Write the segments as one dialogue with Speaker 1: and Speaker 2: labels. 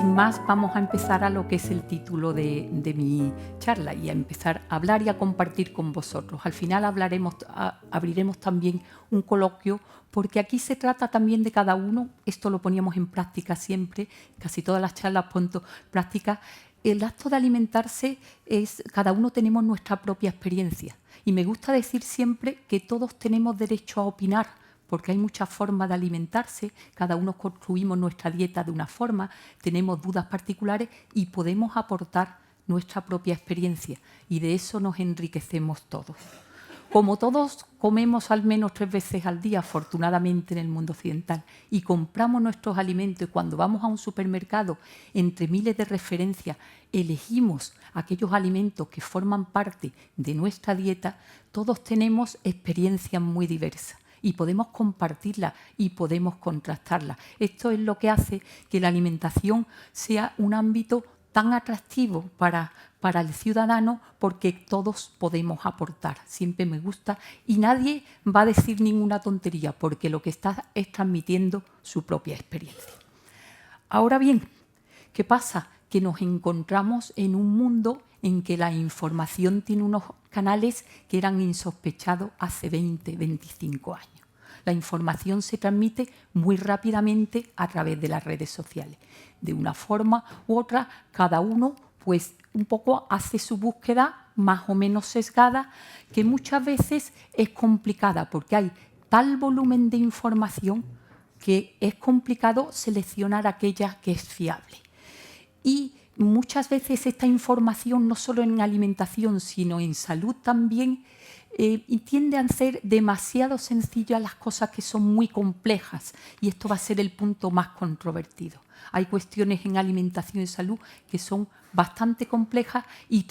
Speaker 1: sin más vamos a empezar a lo que es el título de mi charla y a empezar a hablar y a compartir con vosotros. Al final abriremos también un coloquio porque aquí se trata también de cada uno. Esto lo poníamos en práctica siempre, casi todas las charlas pongo práctica. El acto de alimentarse es, cada uno tenemos nuestra propia experiencia y me gusta decir siempre que todos tenemos derecho a opinar, porque hay muchas formas de alimentarse, cada uno construimos nuestra dieta de una forma, tenemos dudas particulares y podemos aportar nuestra propia experiencia y de eso nos enriquecemos todos. Como todos comemos al menos 3 veces al día, afortunadamente en el mundo occidental, y compramos nuestros alimentos y cuando vamos a un supermercado, entre miles de referencias, elegimos aquellos alimentos que forman parte de nuestra dieta, todos tenemos experiencias muy diversas y podemos compartirla y podemos contrastarla. Esto es lo que hace que la alimentación sea un ámbito tan atractivo para el ciudadano porque todos podemos aportar. Siempre me gusta y nadie va a decir ninguna tontería porque lo que está es transmitiendo su propia experiencia. Ahora bien, ¿qué pasa? Que nos encontramos en un mundo en que la información tiene unos canales que eran insospechados hace 20, 25 años. La información se transmite muy rápidamente a través de las redes sociales. De una forma u otra, cada uno pues un poco hace su búsqueda más o menos sesgada, que muchas veces es complicada porque hay tal volumen de información que es complicado seleccionar aquella que es fiable. Y muchas veces esta información, no solo en alimentación, sino en salud también, y tienden a ser demasiado sencillas las cosas que son muy complejas, y esto va a ser el punto más controvertido. Hay cuestiones en alimentación y salud que son bastante complejas y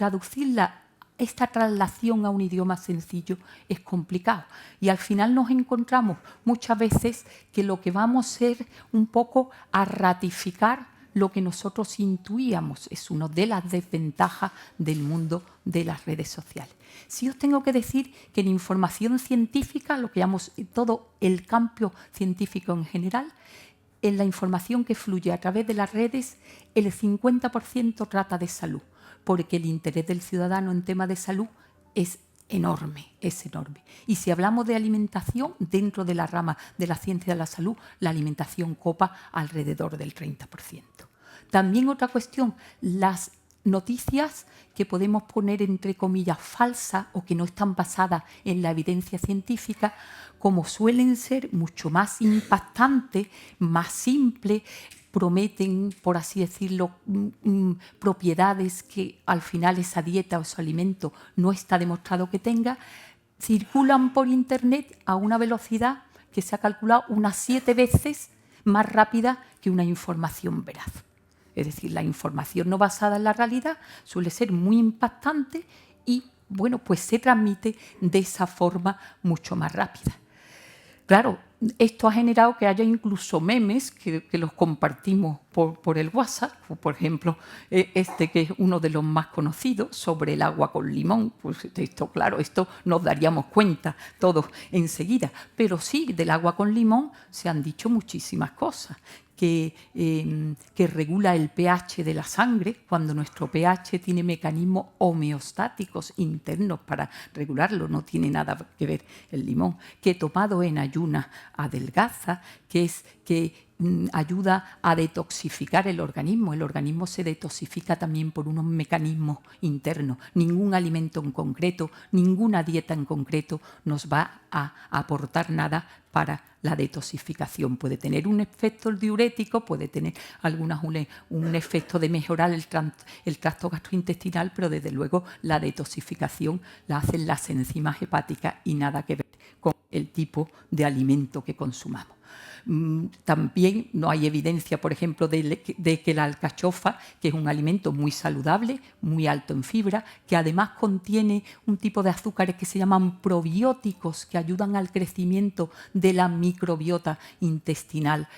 Speaker 1: esta traslación a un idioma sencillo es complicado. Y al final nos encontramos muchas veces que lo que vamos a ser un poco a ratificar lo que nosotros intuíamos. Es una de las desventajas del mundo de las redes sociales. Sí os tengo que decir que en información científica, lo que llamamos todo el campo científico en general, en la información que fluye a través de las redes, el 50% trata de salud, porque el interés del ciudadano en tema de salud es enorme, es enorme. Y si hablamos de alimentación, dentro de la rama de la ciencia de la salud, la alimentación copa alrededor del 30%. También otra cuestión, las noticias que podemos poner entre comillas falsas o que no están basadas en la evidencia científica, como suelen ser mucho más impactantes, más simples, prometen, por así decirlo, propiedades que al final esa dieta o ese alimento no está demostrado que tenga, circulan por Internet a una velocidad que se ha calculado unas 7 veces más rápida que una información veraz. Es decir, la información no basada en la realidad suele ser muy impactante y, bueno, pues se transmite de esa forma mucho más rápida. Claro, esto ha generado que haya incluso memes que los compartimos por el WhatsApp, por ejemplo, este que es uno de los más conocidos, sobre el agua con limón. Pues esto, claro, esto nos daríamos cuenta todos enseguida. Pero sí, del agua con limón se han dicho muchísimas cosas. Que regula el pH de la sangre, cuando nuestro pH tiene mecanismos homeostáticos internos para regularlo, no tiene nada que ver el limón, que tomado en ayunas adelgaza, que ayuda a detoxificar el organismo. El organismo se detoxifica también por unos mecanismos internos. Ningún alimento en concreto, ninguna dieta en concreto nos va a aportar nada para la detoxificación. Puede tener un efecto diurético, puede tener un efecto de mejorar el tracto gastrointestinal, pero desde luego la detoxificación la hacen las enzimas hepáticas y nada que ver con el tipo de alimento que consumamos. También no hay evidencia, por ejemplo, de que la alcachofa, que es un alimento muy saludable, muy alto en fibra, que además contiene un tipo de azúcares que se llaman probióticos, que ayudan al crecimiento de la microbiota intestinal,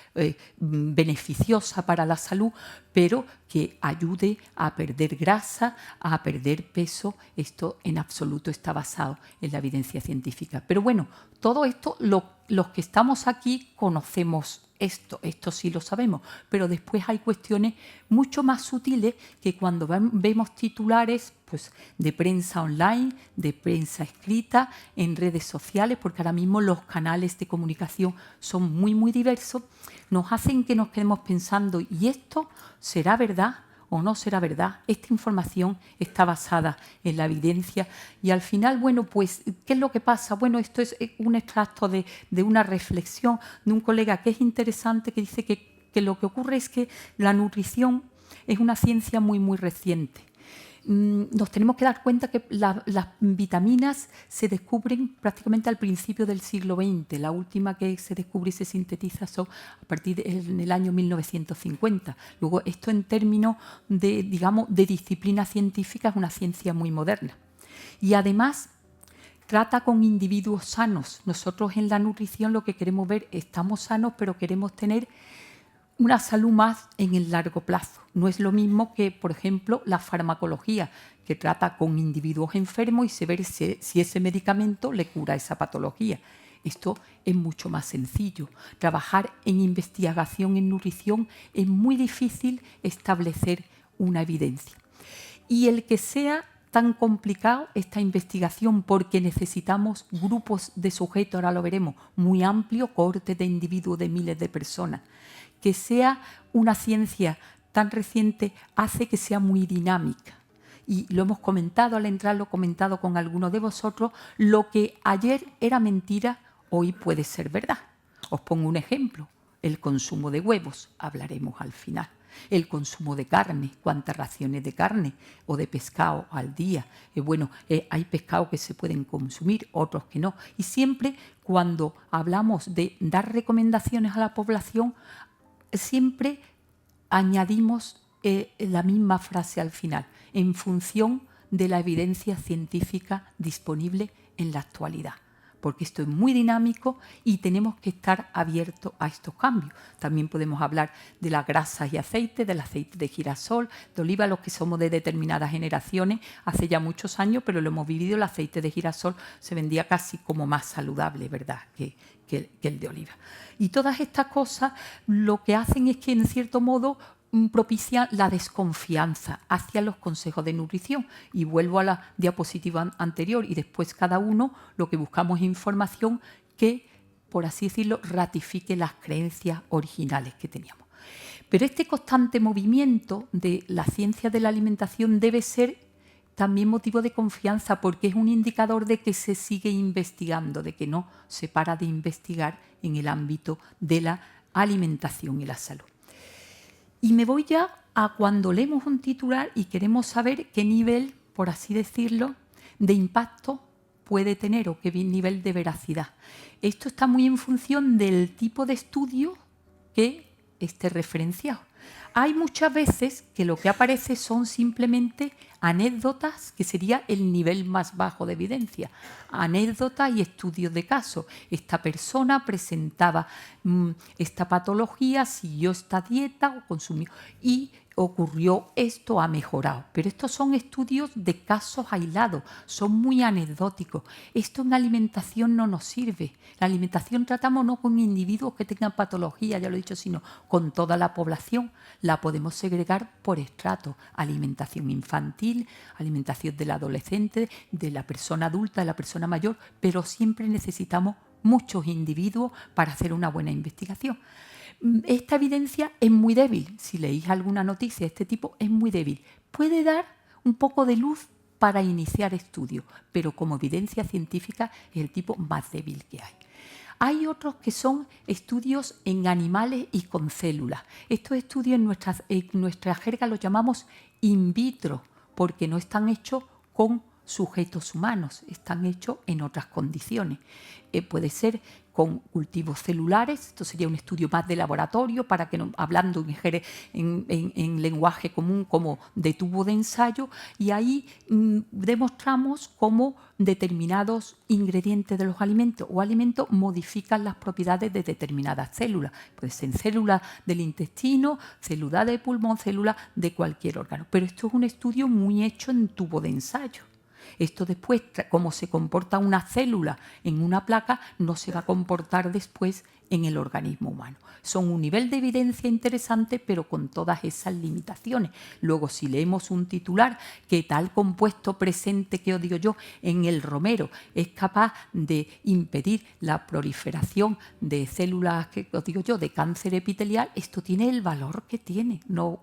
Speaker 1: beneficiosa para la salud, pero que ayude a perder grasa, a perder peso. Esto en absoluto está basado en la evidencia científica. Pero bueno, todo esto los que estamos aquí conocemos esto sí lo sabemos, pero después hay cuestiones mucho más sutiles que cuando vemos titulares pues, de prensa online, de prensa escrita, en redes sociales, porque ahora mismo los canales de comunicación son muy, muy diversos, nos hacen que nos quedemos pensando, ¿y esto será verdad o no será verdad? Esta información está basada en la evidencia y al final, bueno, pues, ¿qué es lo que pasa? Bueno, esto es un extracto de una reflexión de un colega que es interesante, que dice que lo que ocurre es que la nutrición es una ciencia muy, muy reciente. Nos tenemos que dar cuenta que las vitaminas se descubren prácticamente al principio del siglo XX. La última que se descubre y se sintetiza son a partir del año 1950. Luego, esto en términos de, digamos, de disciplina científica es una ciencia muy moderna. Y además trata con individuos sanos. Nosotros en la nutrición lo que queremos ver, estamos sanos, pero queremos tener una salud más en el largo plazo. No es lo mismo que, por ejemplo, la farmacología, que trata con individuos enfermos y se ve si ese medicamento le cura esa patología. Esto es mucho más sencillo. Trabajar en investigación en nutrición es muy difícil establecer una evidencia. Y el que sea tan complicado esta investigación porque necesitamos grupos de sujetos, ahora lo veremos, muy amplio, cohortes de individuos de miles de personas. Que sea una ciencia tan reciente hace que sea muy dinámica. Y lo hemos comentado al entrar, lo he comentado con algunos de vosotros, lo que ayer era mentira, hoy puede ser verdad. Os pongo un ejemplo, el consumo de huevos, hablaremos al final. El consumo de carne, cuántas raciones de carne o de pescado al día. Hay pescados que se pueden consumir, otros que no. Y siempre cuando hablamos de dar recomendaciones a la población, siempre añadimos la misma frase al final, en función de la evidencia científica disponible en la actualidad, porque esto es muy dinámico y tenemos que estar abiertos a estos cambios. También podemos hablar de las grasas y aceites, del aceite de girasol, de oliva, los que somos de determinadas generaciones, hace ya muchos años, pero lo hemos vivido, el aceite de girasol se vendía casi como más saludable, ¿verdad?, que el de oliva. Y todas estas cosas lo que hacen es que, en cierto modo, propician la desconfianza hacia los consejos de nutrición. Y vuelvo a la diapositiva anterior y después cada uno lo que buscamos es información que, por así decirlo, ratifique las creencias originales que teníamos. Pero este constante movimiento de la ciencia de la alimentación debe ser también motivo de confianza porque es un indicador de que se sigue investigando, de que no se para de investigar en el ámbito de la alimentación y la salud. Y me voy ya a cuando leemos un titular y queremos saber qué nivel, por así decirlo, de impacto puede tener o qué nivel de veracidad. Esto está muy en función del tipo de estudio que esté referenciado. Hay muchas veces que lo que aparece son simplemente anécdotas, que sería el nivel más bajo de evidencia. Anécdotas y estudios de caso. Esta persona presentaba esta patología, siguió esta dieta o consumió y ocurrió esto, ha mejorado. Pero estos son estudios de casos aislados, son muy anecdóticos. Esto en alimentación no nos sirve. La alimentación tratamos no con individuos que tengan patología, ya lo he dicho, sino con toda la población. La podemos segregar por estratos: alimentación infantil, alimentación del adolescente, de la persona adulta, de la persona mayor, pero siempre necesitamos muchos individuos para hacer una buena investigación. Esta evidencia es muy débil. Si leéis alguna noticia de este tipo, es muy débil. Puede dar un poco de luz para iniciar estudios, pero como evidencia científica es el tipo más débil que hay. Hay otros que son estudios en animales y con células. Estos estudios en nuestra jerga los llamamos in vitro, porque no están hechos con sujetos humanos, están hechos en otras condiciones. Puede ser con cultivos celulares, esto sería un estudio más de laboratorio, para que hablando en lenguaje común como de tubo de ensayo, y ahí demostramos cómo determinados ingredientes de los alimentos o alimentos modifican las propiedades de determinadas células. Puede ser células del intestino, células de pulmón, células de cualquier órgano. Pero esto es un estudio muy hecho en tubo de ensayo. Esto después, como se comporta una célula en una placa, no se va a comportar después en el organismo humano. Son un nivel de evidencia interesante, pero con todas esas limitaciones. Luego, si leemos un titular que tal compuesto presente, que os digo yo, en el romero es capaz de impedir la proliferación de células, que os digo yo, de cáncer epitelial, esto tiene el valor que tiene. No,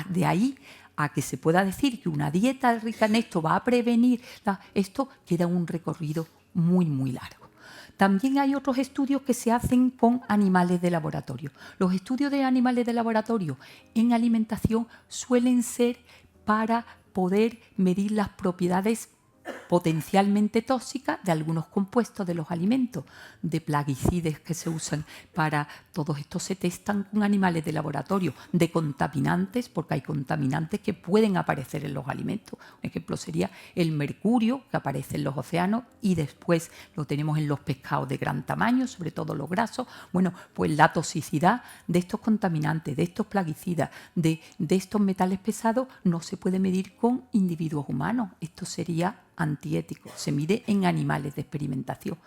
Speaker 1: de ahí a que se pueda decir que una dieta rica en esto va a prevenir, esto queda un recorrido muy, muy largo. También hay otros estudios que se hacen con animales de laboratorio. Los estudios de animales de laboratorio en alimentación suelen ser para poder medir las propiedades potencialmente tóxicas de algunos compuestos de los alimentos, de plaguicidas que se usan para todos estos se testan con animales de laboratorio, de contaminantes, porque hay contaminantes que pueden aparecer en los alimentos. Un ejemplo sería el mercurio, que aparece en los océanos y después lo tenemos en los pescados de gran tamaño, sobre todo los grasos. Bueno, pues la toxicidad de estos contaminantes, de estos plaguicidas, de estos metales pesados no se puede medir con individuos humanos. Esto sería antiético, se mide en animales de experimentación.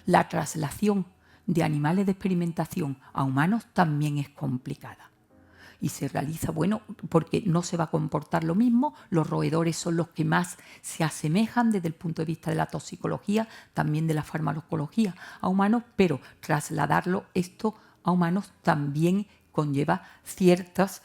Speaker 1: La traslación de animales de experimentación a humanos también es complicada y se realiza, bueno, porque no se va a comportar lo mismo. Los roedores son los que más se asemejan desde el punto de vista de la toxicología, también de la farmacología a humanos, pero trasladarlo esto a humanos también conlleva ciertas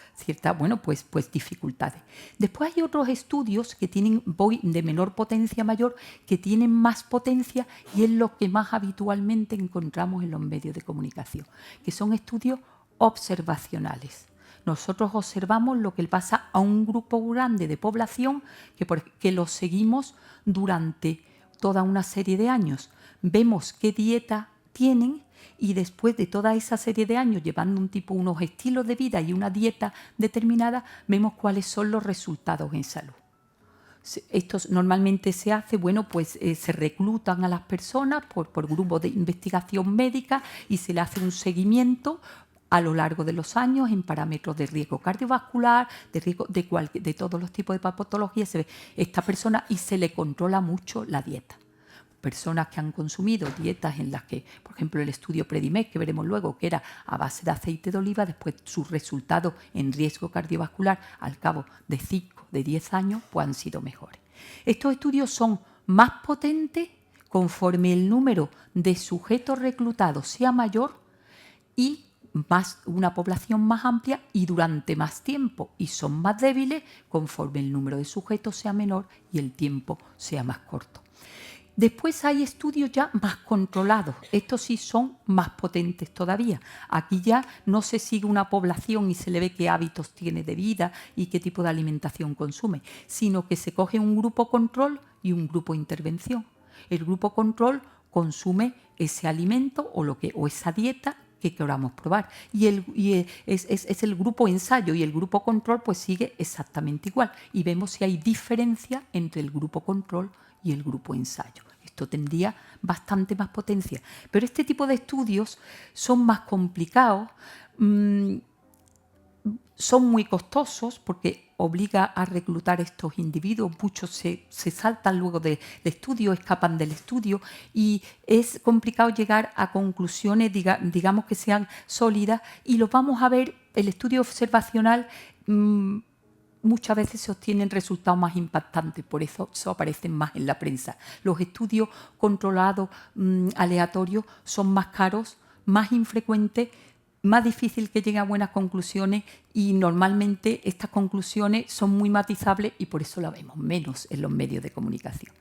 Speaker 1: bueno, pues dificultades. Después hay otros estudios que tienen de menor potencia a mayor, que tienen más potencia y es lo que más habitualmente encontramos en los medios de comunicación, que son estudios observacionales. Nosotros observamos lo que le pasa a un grupo grande de población que lo seguimos durante toda una serie de años. Vemos qué dieta tienen y después de toda esa serie de años llevando unos estilos de vida y una dieta determinada, vemos cuáles son los resultados en salud. Esto normalmente se hace, bueno, pues se reclutan a las personas por grupos de investigación médica y se le hace un seguimiento a lo largo de los años en parámetros de riesgo cardiovascular, de riesgo de todos los tipos de patologías. Se ve esta persona y se le controla mucho la dieta. Personas que han consumido dietas en las que, por ejemplo, el estudio Predimed, que veremos luego, que era a base de aceite de oliva, después sus resultados en riesgo cardiovascular al cabo de 5, de 10 años, pues han sido mejores. Estos estudios son más potentes conforme el número de sujetos reclutados sea mayor y una población más amplia y durante más tiempo, y son más débiles conforme el número de sujetos sea menor y el tiempo sea más corto. Después hay estudios ya más controlados. Estos sí son más potentes todavía. Aquí ya no se sigue una población y se le ve qué hábitos tiene de vida y qué tipo de alimentación consume, sino que se coge un grupo control y un grupo intervención. El grupo control consume ese alimento o esa dieta que queramos probar. Es el grupo ensayo y el grupo control pues sigue exactamente igual. Y vemos si hay diferencia entre el grupo control y el grupo ensayo. Esto tendría bastante más potencia. Pero este tipo de estudios son más complicados, son muy costosos porque obliga a reclutar estos individuos. Muchos se saltan luego del estudio, escapan del estudio y es complicado llegar a conclusiones, digamos que sean sólidas, y lo vamos a ver, el estudio observacional muchas veces se obtienen resultados más impactantes, por eso aparecen más en la prensa. Los estudios controlados, aleatorios, son más caros, más infrecuentes, más difícil que lleguen a buenas conclusiones y normalmente estas conclusiones son muy matizables y por eso la vemos menos en los medios de comunicación.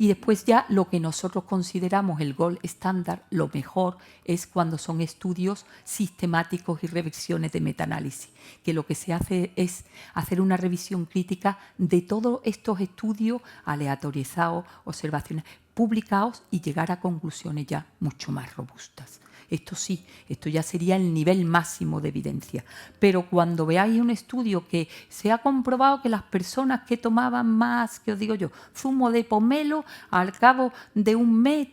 Speaker 1: Y después ya lo que nosotros consideramos el gold estándar, lo mejor es cuando son estudios sistemáticos y revisiones de metaanálisis, que lo que se hace es hacer una revisión crítica de todos estos estudios aleatorizados, observaciones publicados y llegar a conclusiones ya mucho más robustas. Esto sí, esto ya sería el nivel máximo de evidencia. Pero cuando veáis un estudio que se ha comprobado que las personas que tomaban más, que os digo yo, zumo de pomelo, al cabo de un mes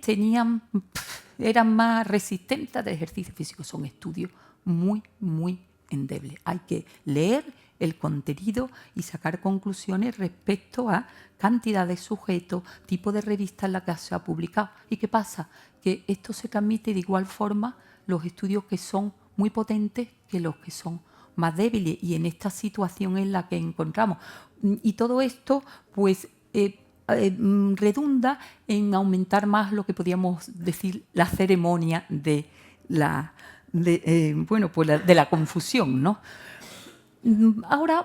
Speaker 1: eran más resistentes al ejercicio físico, son estudios muy, muy endebles. Hay que leer el contenido y sacar conclusiones respecto a cantidad de sujetos, tipo de revista en la que se ha publicado. ¿Y qué pasa? Que esto se transmite de igual forma los estudios que son muy potentes que los que son más débiles, y en esta situación en la que encontramos. Y todo esto, pues, redunda en aumentar más lo que podríamos decir la ceremonia de la confusión, ¿no? Ahora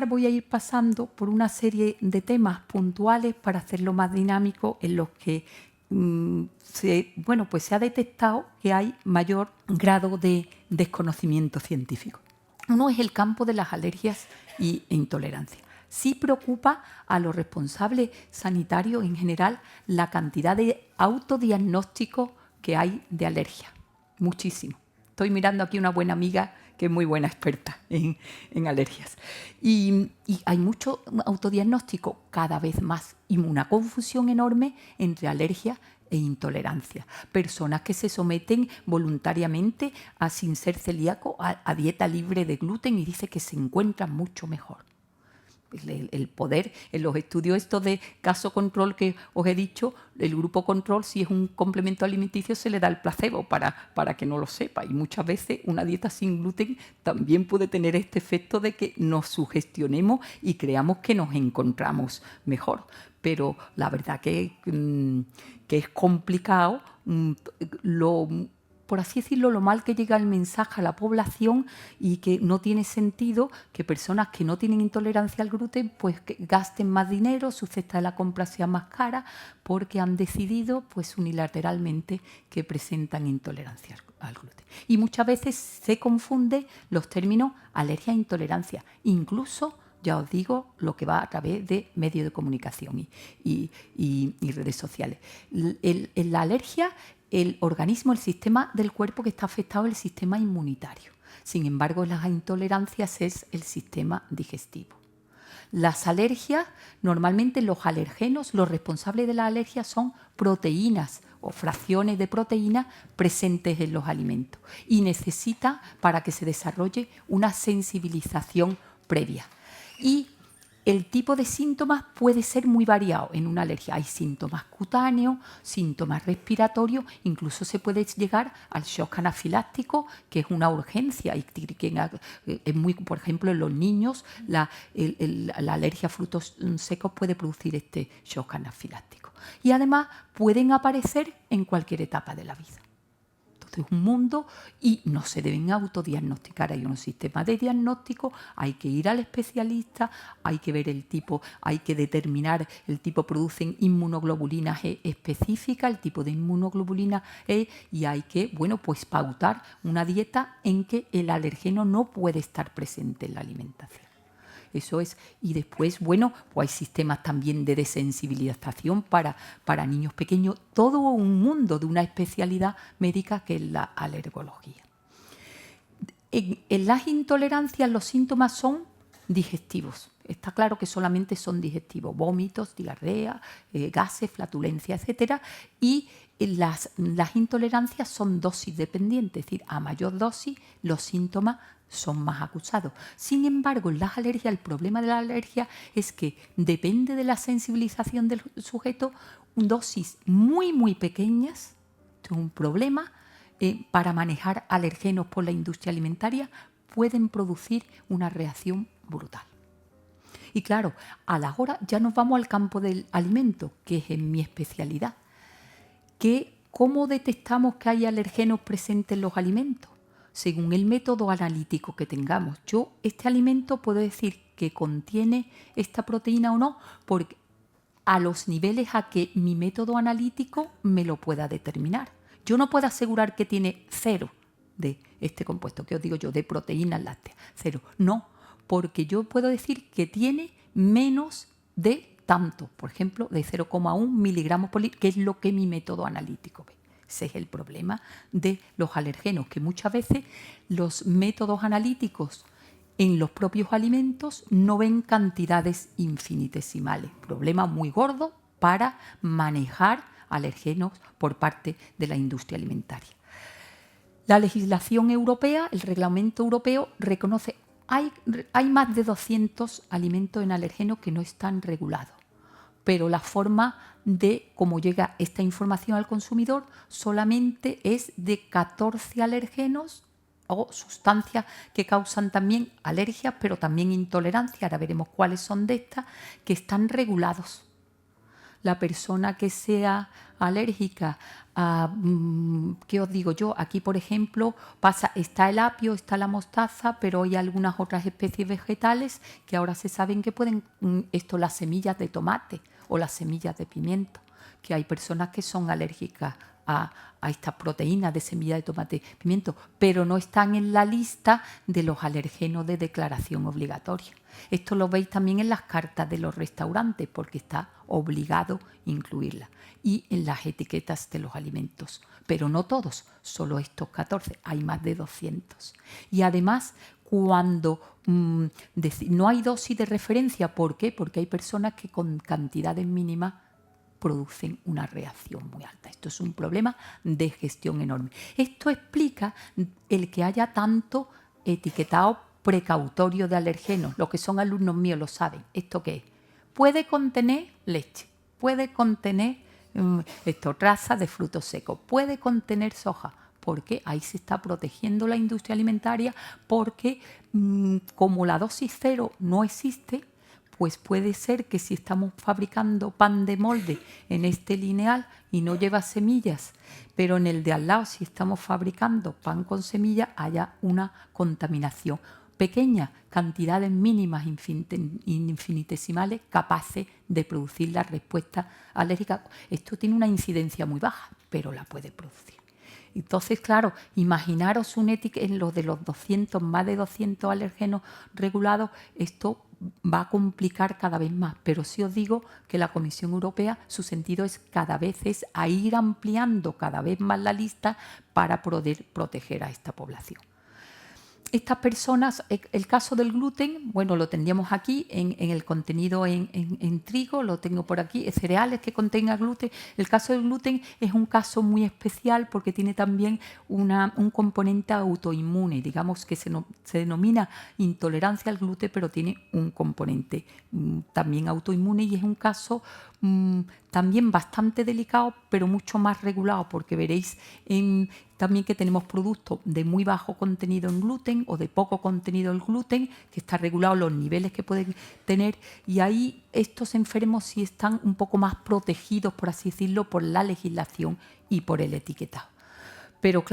Speaker 1: voy a ir pasando por una serie de temas puntuales para hacerlo más dinámico, en los que se ha detectado que hay mayor grado de desconocimiento científico. Uno es el campo de las alergias e intolerancias. Sí preocupa a los responsables sanitarios en general la cantidad de autodiagnósticos que hay de alergia. Muchísimo. Estoy mirando aquí una buena amiga que es muy buena experta en alergias. Y hay mucho autodiagnóstico, cada vez más, y una confusión enorme entre alergia e intolerancia. Personas que se someten voluntariamente, sin ser celíaco, a dieta libre de gluten, y dice que se encuentran mucho mejor. El poder en los estudios estos de caso control que os he dicho, el grupo control, si es un complemento alimenticio, se le da el placebo para que no lo sepa, y muchas veces una dieta sin gluten también puede tener este efecto de que nos sugestionemos y creamos que nos encontramos mejor. Pero la verdad que es complicado por así decirlo, lo mal que llega el mensaje a la población, y que no tiene sentido que personas que no tienen intolerancia al gluten pues que gasten más dinero, su cesta de la compra sea más cara, porque han decidido pues unilateralmente que presentan intolerancia al gluten. Y muchas veces se confunden los términos alergia e intolerancia, incluso, ya os digo, lo que va a través de medios de comunicación y redes sociales. En la alergia, el organismo, el sistema del cuerpo que está afectado es el sistema inmunitario. Sin embargo, las intolerancias es el sistema digestivo. Las alergias, normalmente los alergenos, los responsables de la alergia son proteínas o fracciones de proteínas presentes en los alimentos, y necesita, para que se desarrolle, una sensibilización previa. Y el tipo de síntomas puede ser muy variado en una alergia. Hay síntomas cutáneos, síntomas respiratorios, incluso se puede llegar al shock anafiláctico, que es una urgencia, y que es muy, por ejemplo, en los niños la alergia a frutos secos puede producir este shock anafiláctico. Y además pueden aparecer en cualquier etapa de la vida. Es un mundo, y no se deben autodiagnosticar. Hay un sistema de diagnóstico, hay que ir al especialista, hay que ver el tipo, hay que determinar el tipo, producen inmunoglobulinas E específicas, el tipo de inmunoglobulina E, y hay que, pues pautar una dieta en que el alergeno no puede estar presente en la alimentación. Eso es. Y después, pues hay sistemas también de desensibilización para niños pequeños. Todo un mundo de una especialidad médica que es la alergología. En las intolerancias los síntomas son digestivos. Está claro que solamente son digestivos: vómitos, diarrea, gases, flatulencia, etc. Y las intolerancias son dosis dependientes, es decir, a mayor dosis los síntomas son más acusados. Sin embargo, en las alergias, el problema de la alergia es que depende de la sensibilización del sujeto, dosis muy, muy pequeñas. Esto es un problema. Para manejar alergenos por la industria alimentaria pueden producir una reacción brutal. Y claro, a la hora ya nos vamos al campo del alimento, que es en mi especialidad. ¿Cómo detectamos que hay alergenos presentes en los alimentos? Según el método analítico que tengamos. Yo este alimento puedo decir que contiene esta proteína o no, porque a los niveles a que mi método analítico me lo pueda determinar. Yo no puedo asegurar que tiene 0 de este compuesto, que os digo yo, de proteínas lácteas. 0. No, porque yo puedo decir que tiene menos de tanto, por ejemplo, de 0,1 miligramos por litro, que es lo que mi método analítico ve. Ese es el problema de los alergenos, que muchas veces los métodos analíticos en los propios alimentos no ven cantidades infinitesimales. Problema muy gordo para manejar alergenos por parte de la industria alimentaria. La legislación europea, el reglamento europeo, reconoce Hay más de 200 alimentos en alergenos que no están regulados, pero la forma de cómo llega esta información al consumidor solamente es de 14 alergenos o sustancias que causan también alergias, pero también intolerancia. Ahora veremos cuáles son de estas, que están regulados. La persona que sea alérgica a, ¿qué os digo yo? Aquí, por ejemplo, está el apio, está la mostaza, pero hay algunas otras especies vegetales que ahora se saben que pueden, las semillas de tomate o las semillas de pimiento, que hay personas que son alérgicas a estas proteínas de semilla de tomate y pimiento, pero no están en la lista de los alergenos de declaración obligatoria. Esto lo veis también en las cartas de los restaurantes, porque está obligado incluirla, y en las etiquetas de los alimentos, pero no todos, solo estos 14, hay más de 200. Y además, cuando no hay dosis de referencia, ¿por qué? Porque hay personas que con cantidades mínimas producen una reacción muy alta. Esto es un problema de gestión enorme. Esto explica el que haya tanto etiquetado precautorio de alergenos. Los que son alumnos míos lo saben. ¿Esto qué es? Puede contener leche, puede contener trazas de frutos secos, puede contener soja, porque ahí se está protegiendo la industria alimentaria, porque como la dosis cero no existe, pues puede ser que si estamos fabricando pan de molde en este lineal y no lleva semillas, pero en el de al lado, si estamos fabricando pan con semillas, haya una contaminación. Pequeñas cantidades mínimas, infinitesimales, capaces de producir la respuesta alérgica. Esto tiene una incidencia muy baja, pero la puede producir. Entonces, claro, imaginaros un en los de los 200, más de 200 alérgenos regulados, esto va a complicar cada vez más, pero sí os digo que la Comisión Europea, su sentido es cada vez a ir ampliando cada vez más la lista para poder proteger a esta población. Estas personas, el caso del gluten, bueno, lo tendríamos aquí en el contenido en trigo, lo tengo por aquí, cereales que contengan gluten. El caso del gluten es un caso muy especial porque tiene también un componente autoinmune, digamos que se denomina intolerancia al gluten, pero tiene un componente también autoinmune, y es un caso también bastante delicado, pero mucho más regulado, porque veréis también que tenemos productos de muy bajo contenido en gluten o de poco contenido en gluten, que está regulado los niveles que pueden tener, y ahí estos enfermos sí están un poco más protegidos, por así decirlo, por la legislación y por el etiquetado. Pero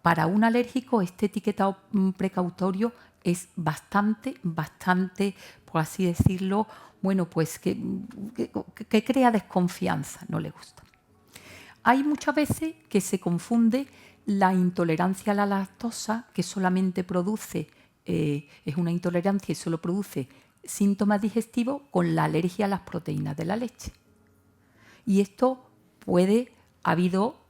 Speaker 1: para un alérgico este etiquetado precautorio es bastante, por así decirlo, bueno, pues que crea desconfianza, no le gusta. Hay muchas veces que se confunde la intolerancia a la lactosa, que solamente produce, es una intolerancia y solo produce síntomas digestivos, con la alergia a las proteínas de la leche. Y esto ha habido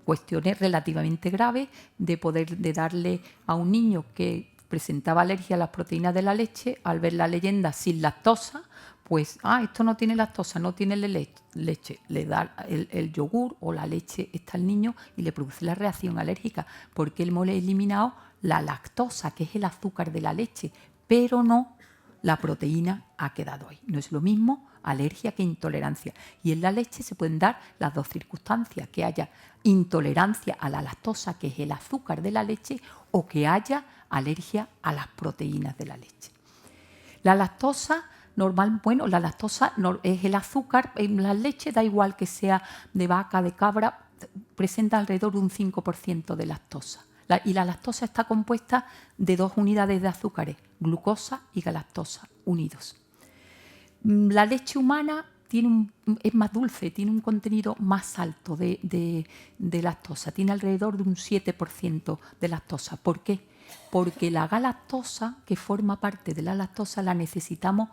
Speaker 1: cuestiones relativamente graves de darle a un niño que presentaba alergia a las proteínas de la leche, al ver la leyenda sin lactosa, pues, esto no tiene lactosa, no tiene leche. Le da el yogur o la leche está al niño y le produce la reacción alérgica, porque hemos eliminado la lactosa, que es el azúcar de la leche, pero no la proteína ha quedado ahí. No es lo mismo alergia que intolerancia. Y en la leche se pueden dar las dos circunstancias, que haya intolerancia a la lactosa, que es el azúcar de la leche, o que haya alergia a las proteínas de la leche. La lactosa la lactosa es el azúcar en la leche, da igual que sea de vaca, de cabra, presenta alrededor de un 5% de lactosa. Y la lactosa está compuesta de dos unidades de azúcares, glucosa y galactosa, unidos. La leche humana es más dulce, tiene un contenido más alto de lactosa, tiene alrededor de un 7% de lactosa. ¿Por qué? Porque la galactosa, que forma parte de la lactosa, la necesitamos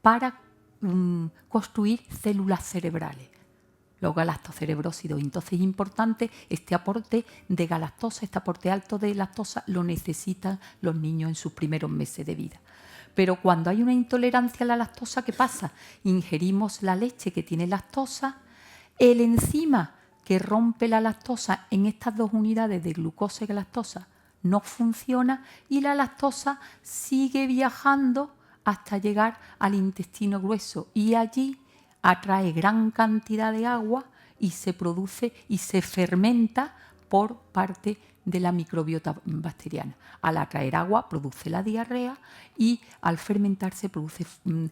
Speaker 1: para construir células cerebrales, los galactocerebrósidos. Entonces es importante este aporte de galactosa, este aporte alto de lactosa lo necesitan los niños en sus primeros meses de vida. Pero cuando hay una intolerancia a la lactosa, ¿qué pasa? Ingerimos la leche que tiene lactosa, el enzima que rompe la lactosa en estas dos unidades de glucosa y galactosa no funciona y la lactosa sigue viajando hasta llegar al intestino grueso y allí atrae gran cantidad de agua y se produce y se fermenta por parte de la microbiota bacteriana. Al atraer agua produce la diarrea y al fermentarse produce en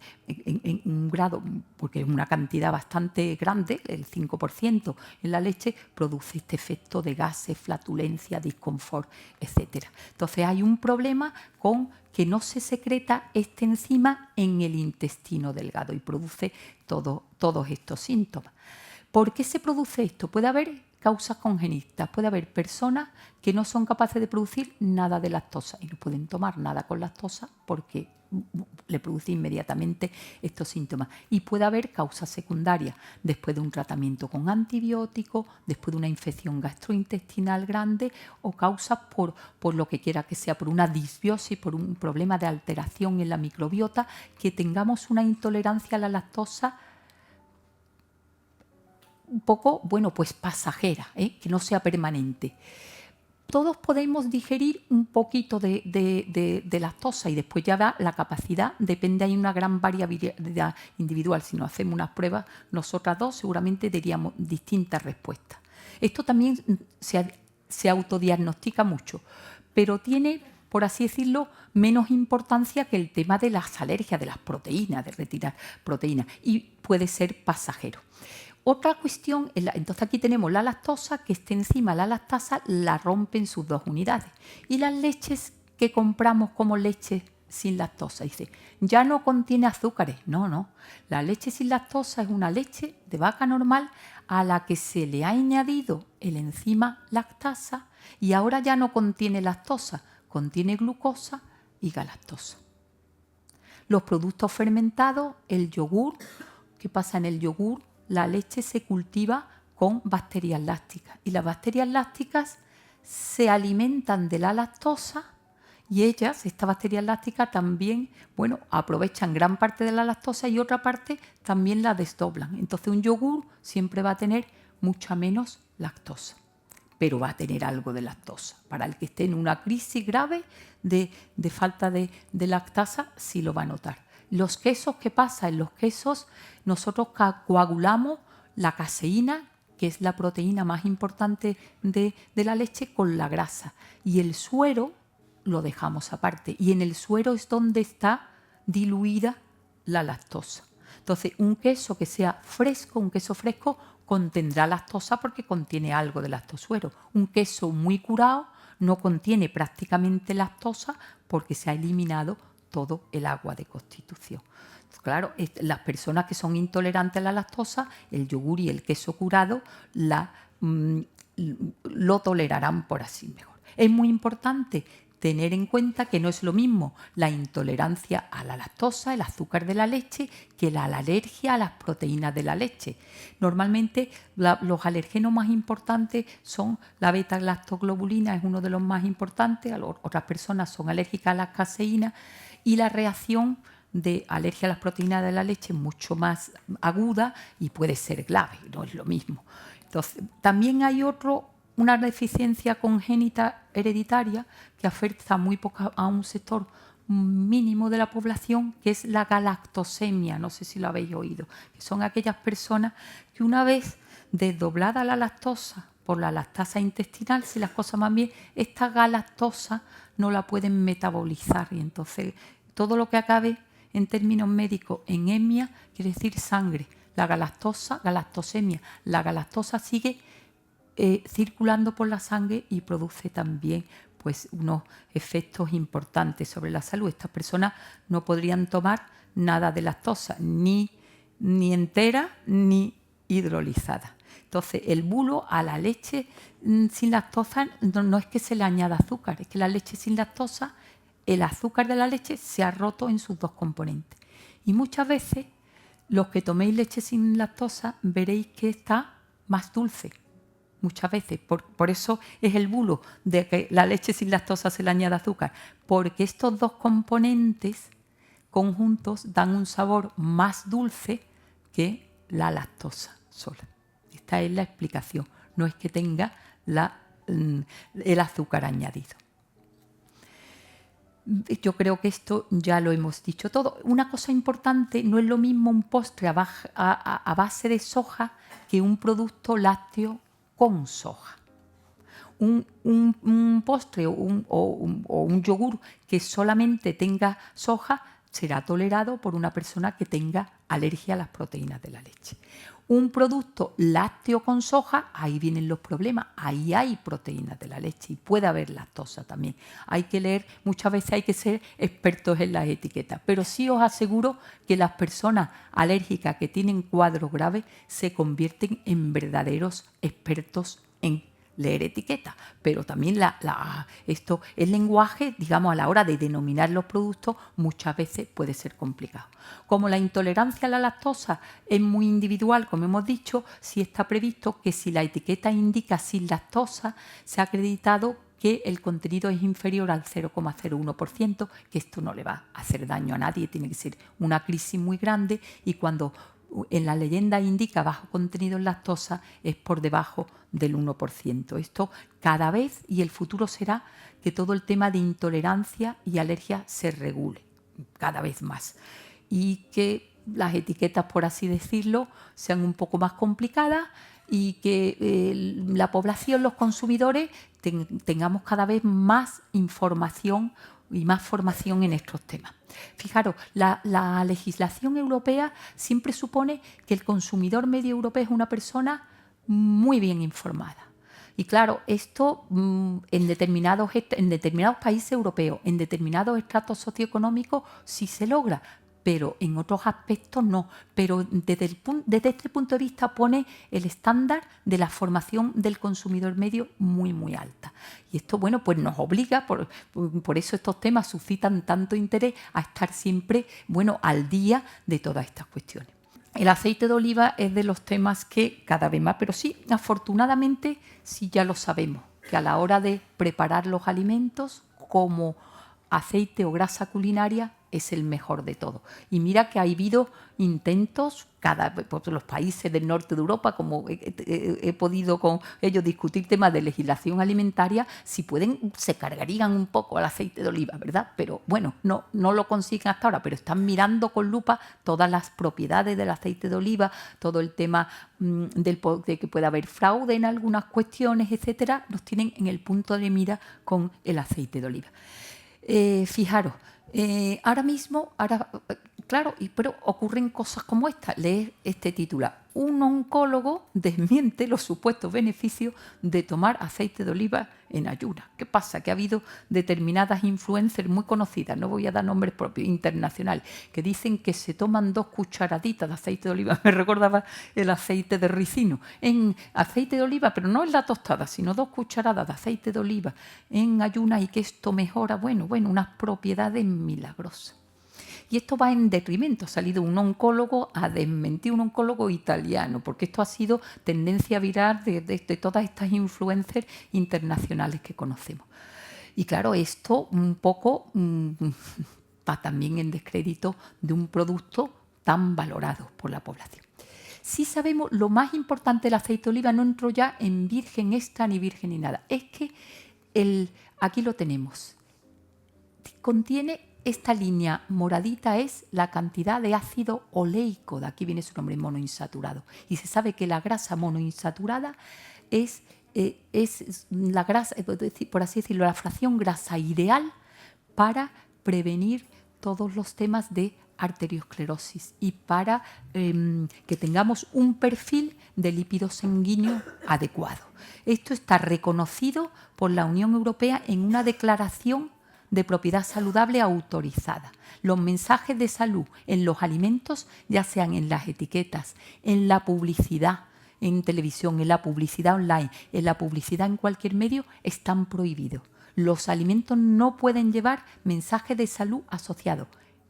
Speaker 1: un grado, porque es una cantidad bastante grande, el 5% en la leche, produce este efecto de gases, flatulencia, disconfort, etc. Entonces hay un problema con que no se secreta esta enzima en el intestino delgado y produce todos estos síntomas. ¿Por qué se produce esto? Puede haber causas congénitas, puede haber personas que no son capaces de producir nada de lactosa y no pueden tomar nada con lactosa porque le produce inmediatamente estos síntomas. Y puede haber causas secundarias después de un tratamiento con antibióticos, después de una infección gastrointestinal grande o causas por lo que quiera que sea, por una disbiosis, por un problema de alteración en la microbiota, que tengamos una intolerancia a la lactosa un poco, bueno, pues pasajera, que no sea permanente. Todos podemos digerir un poquito de lactosa y después ya va la capacidad, depende, hay una gran variabilidad individual. Si nos hacemos unas pruebas, nosotras dos seguramente diríamos distintas respuestas. Esto también se autodiagnostica mucho, pero tiene, por así decirlo, menos importancia que el tema de las alergias, de las proteínas, de retirar proteínas, y puede ser pasajero. Otra cuestión, entonces aquí tenemos la lactosa, que esta enzima, la lactasa, la rompe en sus dos unidades. Y las leches que compramos como leche sin lactosa, dice, ya no contiene azúcares. No, no. La leche sin lactosa es una leche de vaca normal a la que se le ha añadido el enzima lactasa y ahora ya no contiene lactosa, contiene glucosa y galactosa. Los productos fermentados, el yogur, ¿qué pasa en el yogur? La leche se cultiva con bacterias lácticas y las bacterias lácticas se alimentan de la lactosa y ellas, estas bacterias lácticas, también, bueno, aprovechan gran parte de la lactosa y otra parte también la desdoblan. Entonces un yogur siempre va a tener mucha menos lactosa, pero va a tener algo de lactosa. Para el que esté en una crisis grave de falta de lactasa, sí lo va a notar. Los quesos, ¿qué pasa? En los quesos nosotros coagulamos la caseína, que es la proteína más importante de la leche, con la grasa. Y el suero lo dejamos aparte. Y en el suero es donde está diluida la lactosa. Entonces, un queso que sea fresco, un queso fresco, contendrá lactosa porque contiene algo de lactosuero. Un queso muy curado no contiene prácticamente lactosa porque se ha eliminado todo el agua de constitución. Claro, las personas que son intolerantes a la lactosa, el yogur y el queso curado lo tolerarán por así mejor. Es muy importante tener en cuenta que no es lo mismo la intolerancia a la lactosa, el azúcar de la leche, que la alergia a las proteínas de la leche. Normalmente los alergenos más importantes son la beta-lactoglobulina, es uno de los más importantes, otras personas son alérgicas a la caseína y la reacción de alergia a las proteínas de la leche es mucho más aguda y puede ser grave, no es lo mismo. Entonces, también hay una deficiencia congénita hereditaria que afecta muy poco a un sector mínimo de la población, que es la galactosemia, no sé si lo habéis oído, que son aquellas personas que una vez desdoblada la lactosa por la lactasa intestinal, si las cosas van bien, esta galactosa no la pueden metabolizar y entonces todo lo que acabe en términos médicos en emia quiere decir sangre. La galactosemia, la galactosa sigue circulando por la sangre y produce también pues unos efectos importantes sobre la salud. Estas personas no podrían tomar nada de lactosa, ni entera ni hidrolizada. Entonces, el bulo a la leche sin lactosa no es que se le añada azúcar, es que la leche sin lactosa, el azúcar de la leche se ha roto en sus dos componentes. Y muchas veces, los que toméis leche sin lactosa, veréis que está más dulce. Muchas veces, por eso es el bulo de que la leche sin lactosa se le añade azúcar, porque estos dos componentes conjuntos dan un sabor más dulce que la lactosa sola. Esta es la explicación, no es que tenga el azúcar añadido. Yo creo que esto ya lo hemos dicho todo. Una cosa importante, no es lo mismo un postre a base de soja que un producto lácteo con soja. Un postre o un yogur que solamente tenga soja será tolerado por una persona que tenga alergia a las proteínas de la leche. Un producto lácteo con soja, ahí vienen los problemas, ahí hay proteínas de la leche y puede haber lactosa también. Hay que leer, muchas veces hay que ser expertos en las etiquetas, pero sí os aseguro que las personas alérgicas que tienen cuadros graves se convierten en verdaderos expertos en leer etiquetas, pero también el lenguaje, digamos, a la hora de denominar los productos, muchas veces puede ser complicado. Como la intolerancia a la lactosa es muy individual, como hemos dicho, sí está previsto que si la etiqueta indica sin lactosa, se ha acreditado que el contenido es inferior al 0,01%, que esto no le va a hacer daño a nadie, tiene que ser una crisis muy grande, y cuando en la leyenda indica bajo contenido en lactosa es por debajo del 1%. Esto cada vez, y el futuro será que todo el tema de intolerancia y alergia se regule cada vez más y que las etiquetas, por así decirlo, sean un poco más complicadas y que la población, los consumidores, tengamos cada vez más información y más formación en estos temas. Fijaros, la legislación europea siempre supone que el consumidor medio europeo es una persona muy bien informada. Y claro, esto en determinados países europeos, en determinados estratos socioeconómicos sí se logra, pero en otros aspectos no. Pero desde este punto de vista pone el estándar de la formación del consumidor medio muy, muy alta. Y esto, bueno, pues nos obliga, por eso estos temas suscitan tanto interés, a estar siempre, bueno, al día de todas estas cuestiones. El aceite de oliva es de los temas que cada vez más, pero sí, afortunadamente, sí ya lo sabemos, que a la hora de preparar los alimentos como aceite o grasa culinaria es el mejor de todos. Y mira que ha habido intentos, por los países del norte de Europa, como he podido con ellos discutir temas de legislación alimentaria, si pueden se cargarían un poco al aceite de oliva, ¿verdad? Pero bueno, no lo consiguen hasta ahora, pero están mirando con lupa todas las propiedades del aceite de oliva, todo el tema de que pueda haber fraude en algunas cuestiones, etcétera, los tienen en el punto de mira con el aceite de oliva. Fijaros, ahora mismo, claro, pero ocurren cosas como esta. Leer este titular: un oncólogo desmiente los supuestos beneficios de tomar aceite de oliva en ayunas. ¿Qué pasa? Que ha habido determinadas influencers muy conocidas, no voy a dar nombres propios, internacionales, que dicen que se toman 2 cucharaditas de aceite de oliva. Me recordaba el aceite de ricino. En aceite de oliva, pero no en la tostada, sino 2 cucharadas de aceite de oliva en ayunas, y que esto mejora, bueno, unas propiedades milagrosas. Y esto va en detrimento. Ha salido un oncólogo a desmentir, un oncólogo italiano, porque esto ha sido tendencia viral de todas estas influencers internacionales que conocemos. Y claro, esto un poco va también en descrédito de un producto tan valorado por la población. Sí sabemos, lo más importante del aceite de oliva, no entro ya en virgen extra ni virgen ni nada, es que aquí lo tenemos. Contiene esta línea moradita, es la cantidad de ácido oleico, de aquí viene su nombre, monoinsaturado. Y se sabe que la grasa monoinsaturada es la grasa, por así decirlo, la fracción grasa ideal para prevenir todos los temas de arteriosclerosis y para que tengamos un perfil de lípido sanguíneo adecuado. Esto está reconocido por la Unión Europea en una declaración de propiedad saludable autorizada. Los mensajes de salud en los alimentos, ya sean en las etiquetas, en la publicidad en televisión, en la publicidad online, en la publicidad en cualquier medio, están prohibidos. Los alimentos no pueden llevar mensajes de salud asociados,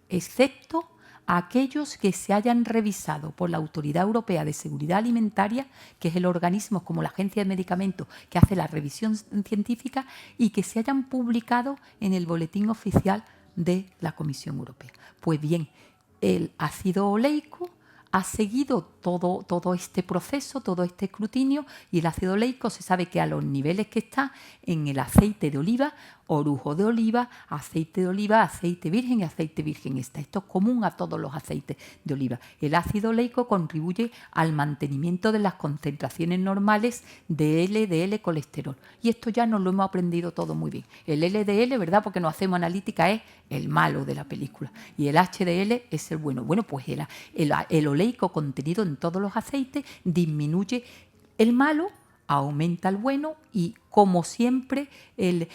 Speaker 1: excepto aquellos que se hayan revisado por la Autoridad Europea de Seguridad Alimentaria, que es el organismo como la Agencia de Medicamentos que hace la revisión científica, y que se hayan publicado en el Boletín Oficial de la Comisión Europea. Pues bien, el ácido oleico ha seguido todo este proceso, todo este escrutinio, y el ácido oleico se sabe que a los niveles que está en el aceite de oliva, orujo de oliva, aceite virgen y aceite virgen extra. Esto es común a todos los aceites de oliva. El ácido oleico contribuye al mantenimiento de las concentraciones normales de LDL colesterol. Y esto ya nos lo hemos aprendido todo muy bien. El LDL, ¿verdad? Porque no hacemos analítica, es el malo de la película. Y el HDL es el bueno. Bueno, pues el oleico contenido en todos los aceites disminuye el malo, aumenta el bueno, y como siempre el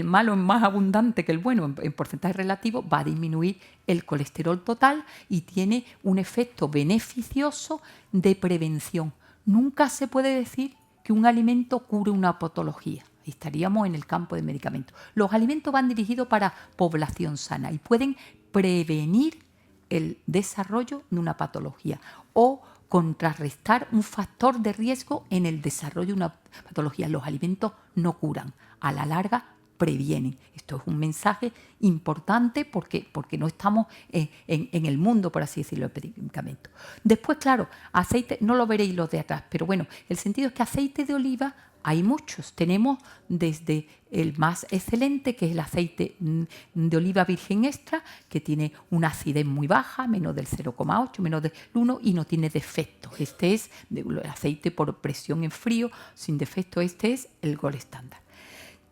Speaker 1: malo es más abundante que el bueno en porcentaje relativo, va a disminuir el colesterol total y tiene un efecto beneficioso de prevención. Nunca se puede decir que un alimento cure una patología. Estaríamos en el campo de medicamentos. Los alimentos van dirigidos para población sana y pueden prevenir el desarrollo de una patología o contrarrestar un factor de riesgo en el desarrollo de una patología. Los alimentos no curan, a la larga previenen. Esto es un mensaje importante porque no estamos en el mundo, por así decirlo, de medicamentos. Después, claro, aceite, no lo veréis los de atrás, pero bueno, el sentido es que aceite de oliva hay muchos. Tenemos desde el más excelente, que es el aceite de oliva virgen extra, que tiene una acidez muy baja, menos del 0,8, menos del 1, y no tiene defectos. Este es el aceite por presión en frío, sin defecto. Este es el gold estándar.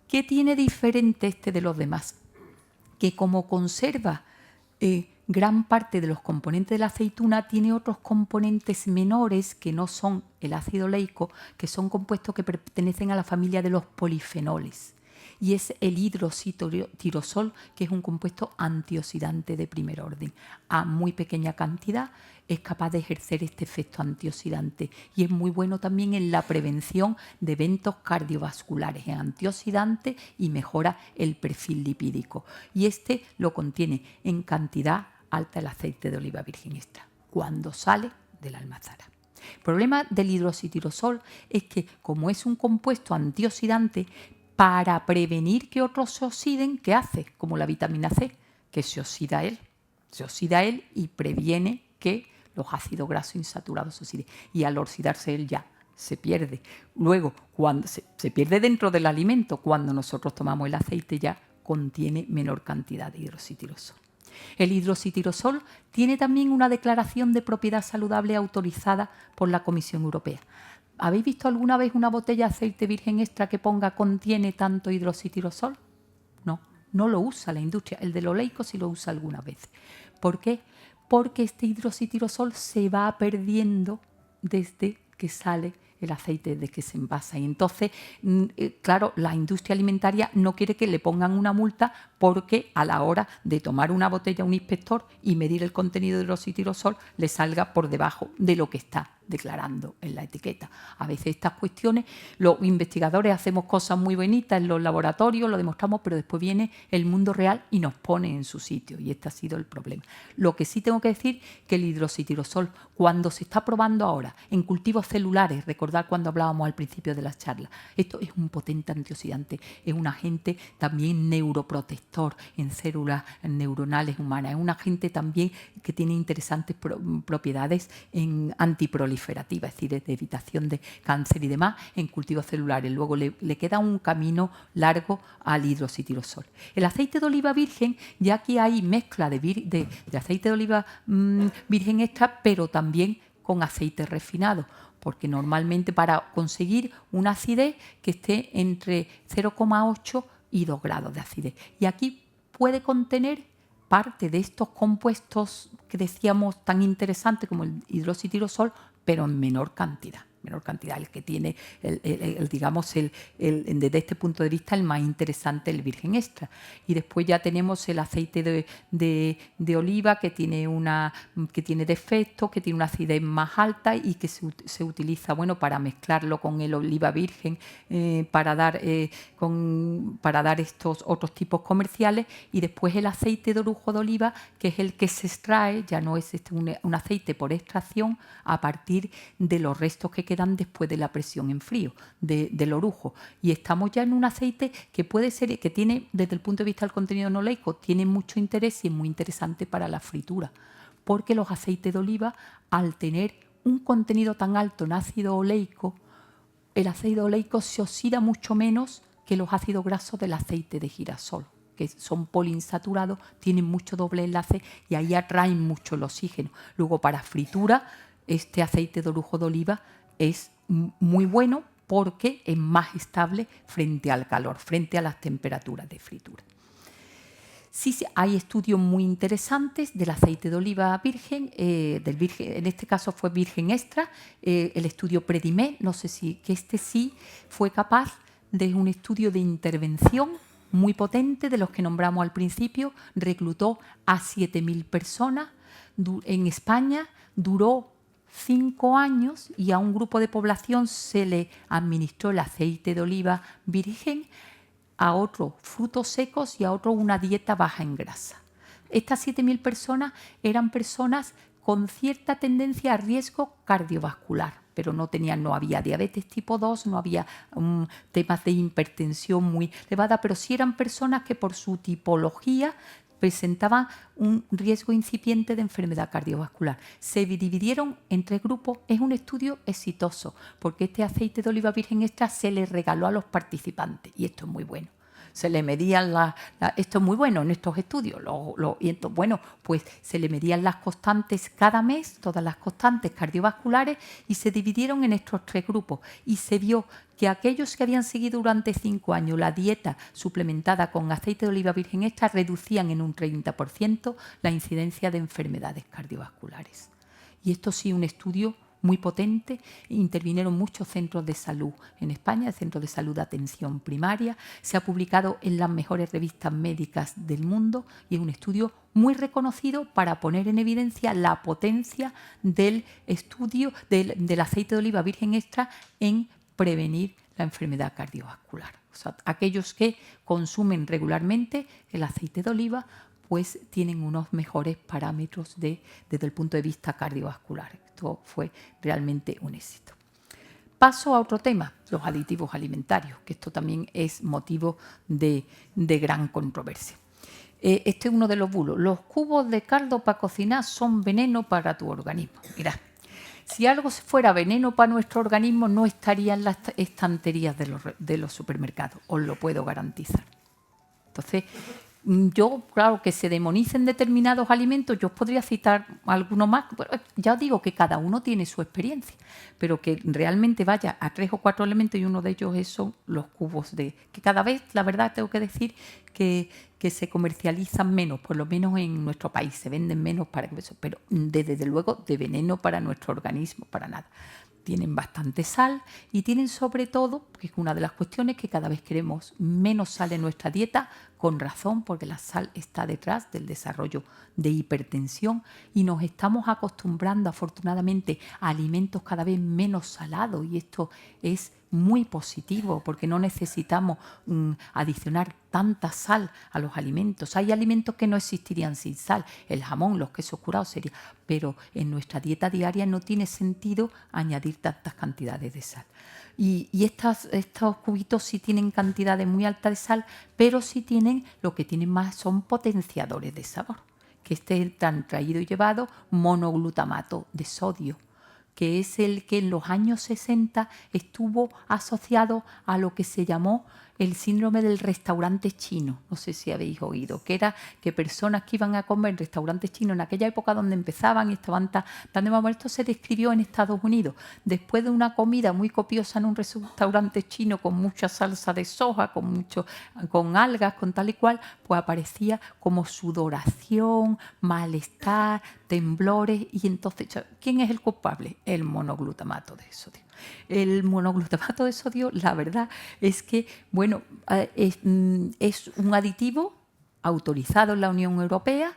Speaker 1: ¿Qué tiene diferente este de los demás? Que como conserva gran parte de los componentes de la aceituna, tiene otros componentes menores que no son el ácido oleico, que son compuestos que pertenecen a la familia de los polifenoles. Y es el hidroxitirosol, que es un compuesto antioxidante de primer orden. A muy pequeña cantidad es capaz de ejercer este efecto antioxidante y es muy bueno también en la prevención de eventos cardiovasculares. Es antioxidante y mejora el perfil lipídico. Y este lo contiene en cantidad alta el aceite de oliva virgen extra, cuando sale de la almazara. El problema del hidroxitirosol es que, como es un compuesto antioxidante, para prevenir que otros se oxiden, ¿qué hace? Como la vitamina C, que se oxida él. Se oxida él y previene que los ácidos grasos insaturados se oxiden. Y al oxidarse él ya se pierde. Luego, cuando se pierde dentro del alimento, cuando nosotros tomamos el aceite ya contiene menor cantidad de hidroxitirosol. El hidroxitirosol tiene también una declaración de propiedad saludable autorizada por la Comisión Europea. ¿Habéis visto alguna vez una botella de aceite virgen extra que ponga contiene tanto hidroxitirosol? No, no lo usa la industria. El del oleico sí lo usa algunas veces. ¿Por qué? Porque este hidroxitirosol se va perdiendo desde que sale el aceite, desde que se envasa. Y entonces, claro, la industria alimentaria no quiere que le pongan una multa porque a la hora de tomar una botella un inspector y medir el contenido de hidroxitirosol le salga por debajo de lo que está declarando en la etiqueta. A veces estas cuestiones, los investigadores hacemos cosas muy bonitas en los laboratorios, lo demostramos, pero después viene el mundo real y nos pone en su sitio, y este ha sido el problema. Lo que sí tengo que decir que el hidroxitirosol, cuando se está probando ahora en cultivos celulares, recordad cuando hablábamos al principio de la charla, esto es un potente antioxidante, es un agente también neuroprotector en células neuronales humanas, es un agente también que tiene interesantes propiedades en antiproliferativa, es decir, de evitación de cáncer y demás en cultivos celulares. Luego le queda un camino largo al hidroxitirosol. El aceite de oliva virgen, ya aquí hay mezcla de aceite de oliva virgen extra, pero también con aceite refinado, porque normalmente para conseguir una acidez que esté entre 0,8 y 2 grados de acidez. Y aquí puede contener parte de estos compuestos que decíamos tan interesantes como el hidroxitirosol, pero en menor cantidad. El que tiene, digamos, desde este punto de vista, el más interesante, el virgen extra. Y después ya tenemos el aceite de oliva que tiene defectos, que tiene una acidez más alta y que se utiliza, bueno, para mezclarlo con el oliva virgen, para dar estos otros tipos comerciales. Y después el aceite de orujo de oliva, que es el que se extrae, ya no es un aceite por extracción, a partir de los restos que quedan después de la presión en frío del orujo. Y estamos ya en un aceite que puede ser, que tiene, desde el punto de vista del contenido no oleico, tiene mucho interés y es muy interesante para la fritura, porque los aceites de oliva, al tener un contenido tan alto en ácido oleico, el aceite oleico se oxida mucho menos que los ácidos grasos del aceite de girasol, que son poliinsaturados, tienen mucho doble enlace y ahí atraen mucho el oxígeno. Luego, para fritura, este aceite de orujo de oliva es muy bueno porque es más estable frente al calor, frente a las temperaturas de fritura. Sí, hay estudios muy interesantes del aceite de oliva virgen, en este caso fue virgen extra, el estudio Predimé, no sé si, que este sí fue capaz de un estudio de intervención muy potente, de los que nombramos al principio, reclutó a 7.000 personas en España, duró 5 años y a un grupo de población se le administró el aceite de oliva virgen, a otros frutos secos y a otros una dieta baja en grasa. Estas 7.000 personas eran personas con cierta tendencia a riesgo cardiovascular, pero no había diabetes tipo 2, no había temas de hipertensión muy elevada, pero sí eran personas que por su tipología presentaban un riesgo incipiente de enfermedad cardiovascular. Se dividieron en 3 grupos. Es un estudio exitoso porque este aceite de oliva virgen extra se le regaló a los participantes y esto es muy bueno. Se le medían esto es muy bueno en estos estudios. Pues se le medían las constantes cada mes, todas las constantes cardiovasculares, y se dividieron en estos 3 grupos. Y se vio que aquellos que habían seguido durante 5 años la dieta suplementada con aceite de oliva virgen extra reducían en un 30% la incidencia de enfermedades cardiovasculares. Y esto sí, un estudio muy potente. Intervinieron muchos centros de salud en España, el Centro de Salud de Atención Primaria. Se ha publicado en las mejores revistas médicas del mundo y es un estudio muy reconocido para poner en evidencia la potencia del estudio del aceite de oliva virgen extra en prevenir la enfermedad cardiovascular. O sea, aquellos que consumen regularmente el aceite de oliva pues tienen unos mejores parámetros desde el punto de vista cardiovascular. Esto fue realmente un éxito. Paso a otro tema, los aditivos alimentarios, que esto también es motivo de gran controversia. Este es uno de los bulos. Los cubos de caldo para cocinar son veneno para tu organismo. Mirad, si algo fuera veneno para nuestro organismo no estaría en las estanterías de los supermercados, os lo puedo garantizar. Entonces, yo, claro, que se demonicen determinados alimentos, yo os podría citar algunos más, bueno, ya os digo que cada uno tiene su experiencia, pero que realmente vaya a 3 o 4 elementos y uno de ellos son los cubos que cada vez, la verdad, tengo que decir que se comercializan menos, por lo menos en nuestro país, se venden menos para eso, pero desde luego de veneno para nuestro organismo, para nada. Tienen bastante sal y tienen sobre todo, que es una de las cuestiones, que cada vez queremos menos sal en nuestra dieta, con razón, porque la sal está detrás del desarrollo de hipertensión y nos estamos acostumbrando afortunadamente a alimentos cada vez menos salados y esto es muy positivo porque no necesitamos adicionar tanta sal a los alimentos. Hay alimentos que no existirían sin sal, el jamón, los quesos curados sería, pero en nuestra dieta diaria no tiene sentido añadir tantas cantidades de sal. Y estos cubitos sí tienen cantidades muy altas de sal, pero sí tienen, lo que tienen más son potenciadores de sabor, que este es el tan traído y llevado monoglutamato de sodio, que es el que en los años 60 estuvo asociado a lo que se llamó el síndrome del restaurante chino. No sé si habéis oído, que era que personas que iban a comer en restaurantes chinos en aquella época donde empezaban y estaban tan de mal. Esto se describió en Estados Unidos. Después de una comida muy copiosa en un restaurante chino con mucha salsa de soja, con algas, con tal y cual, pues aparecía como sudoración, malestar, temblores y entonces, ¿quién es el culpable? El monoglutamato de sodio. El monoglutamato de sodio, la verdad es que, bueno, es un aditivo autorizado en la Unión Europea,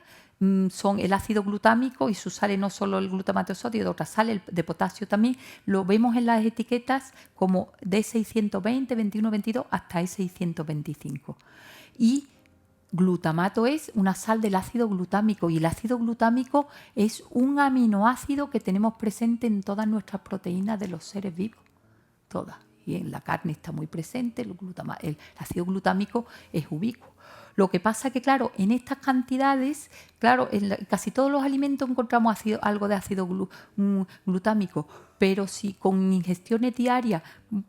Speaker 1: son el ácido glutámico y sus sales, no solo el glutamato de sodio, de otras sales, de potasio también, lo vemos en las etiquetas como D620, 21, 22 hasta E625. Y glutamato es una sal del ácido glutámico y el ácido glutámico es un aminoácido que tenemos presente en todas nuestras proteínas de los seres vivos, todas. Y en la carne está muy presente, el ácido glutámico es ubicuo. Lo que pasa que, claro, en estas cantidades, claro, casi todos los alimentos encontramos algo de ácido glutámico, pero si con ingestiones diarias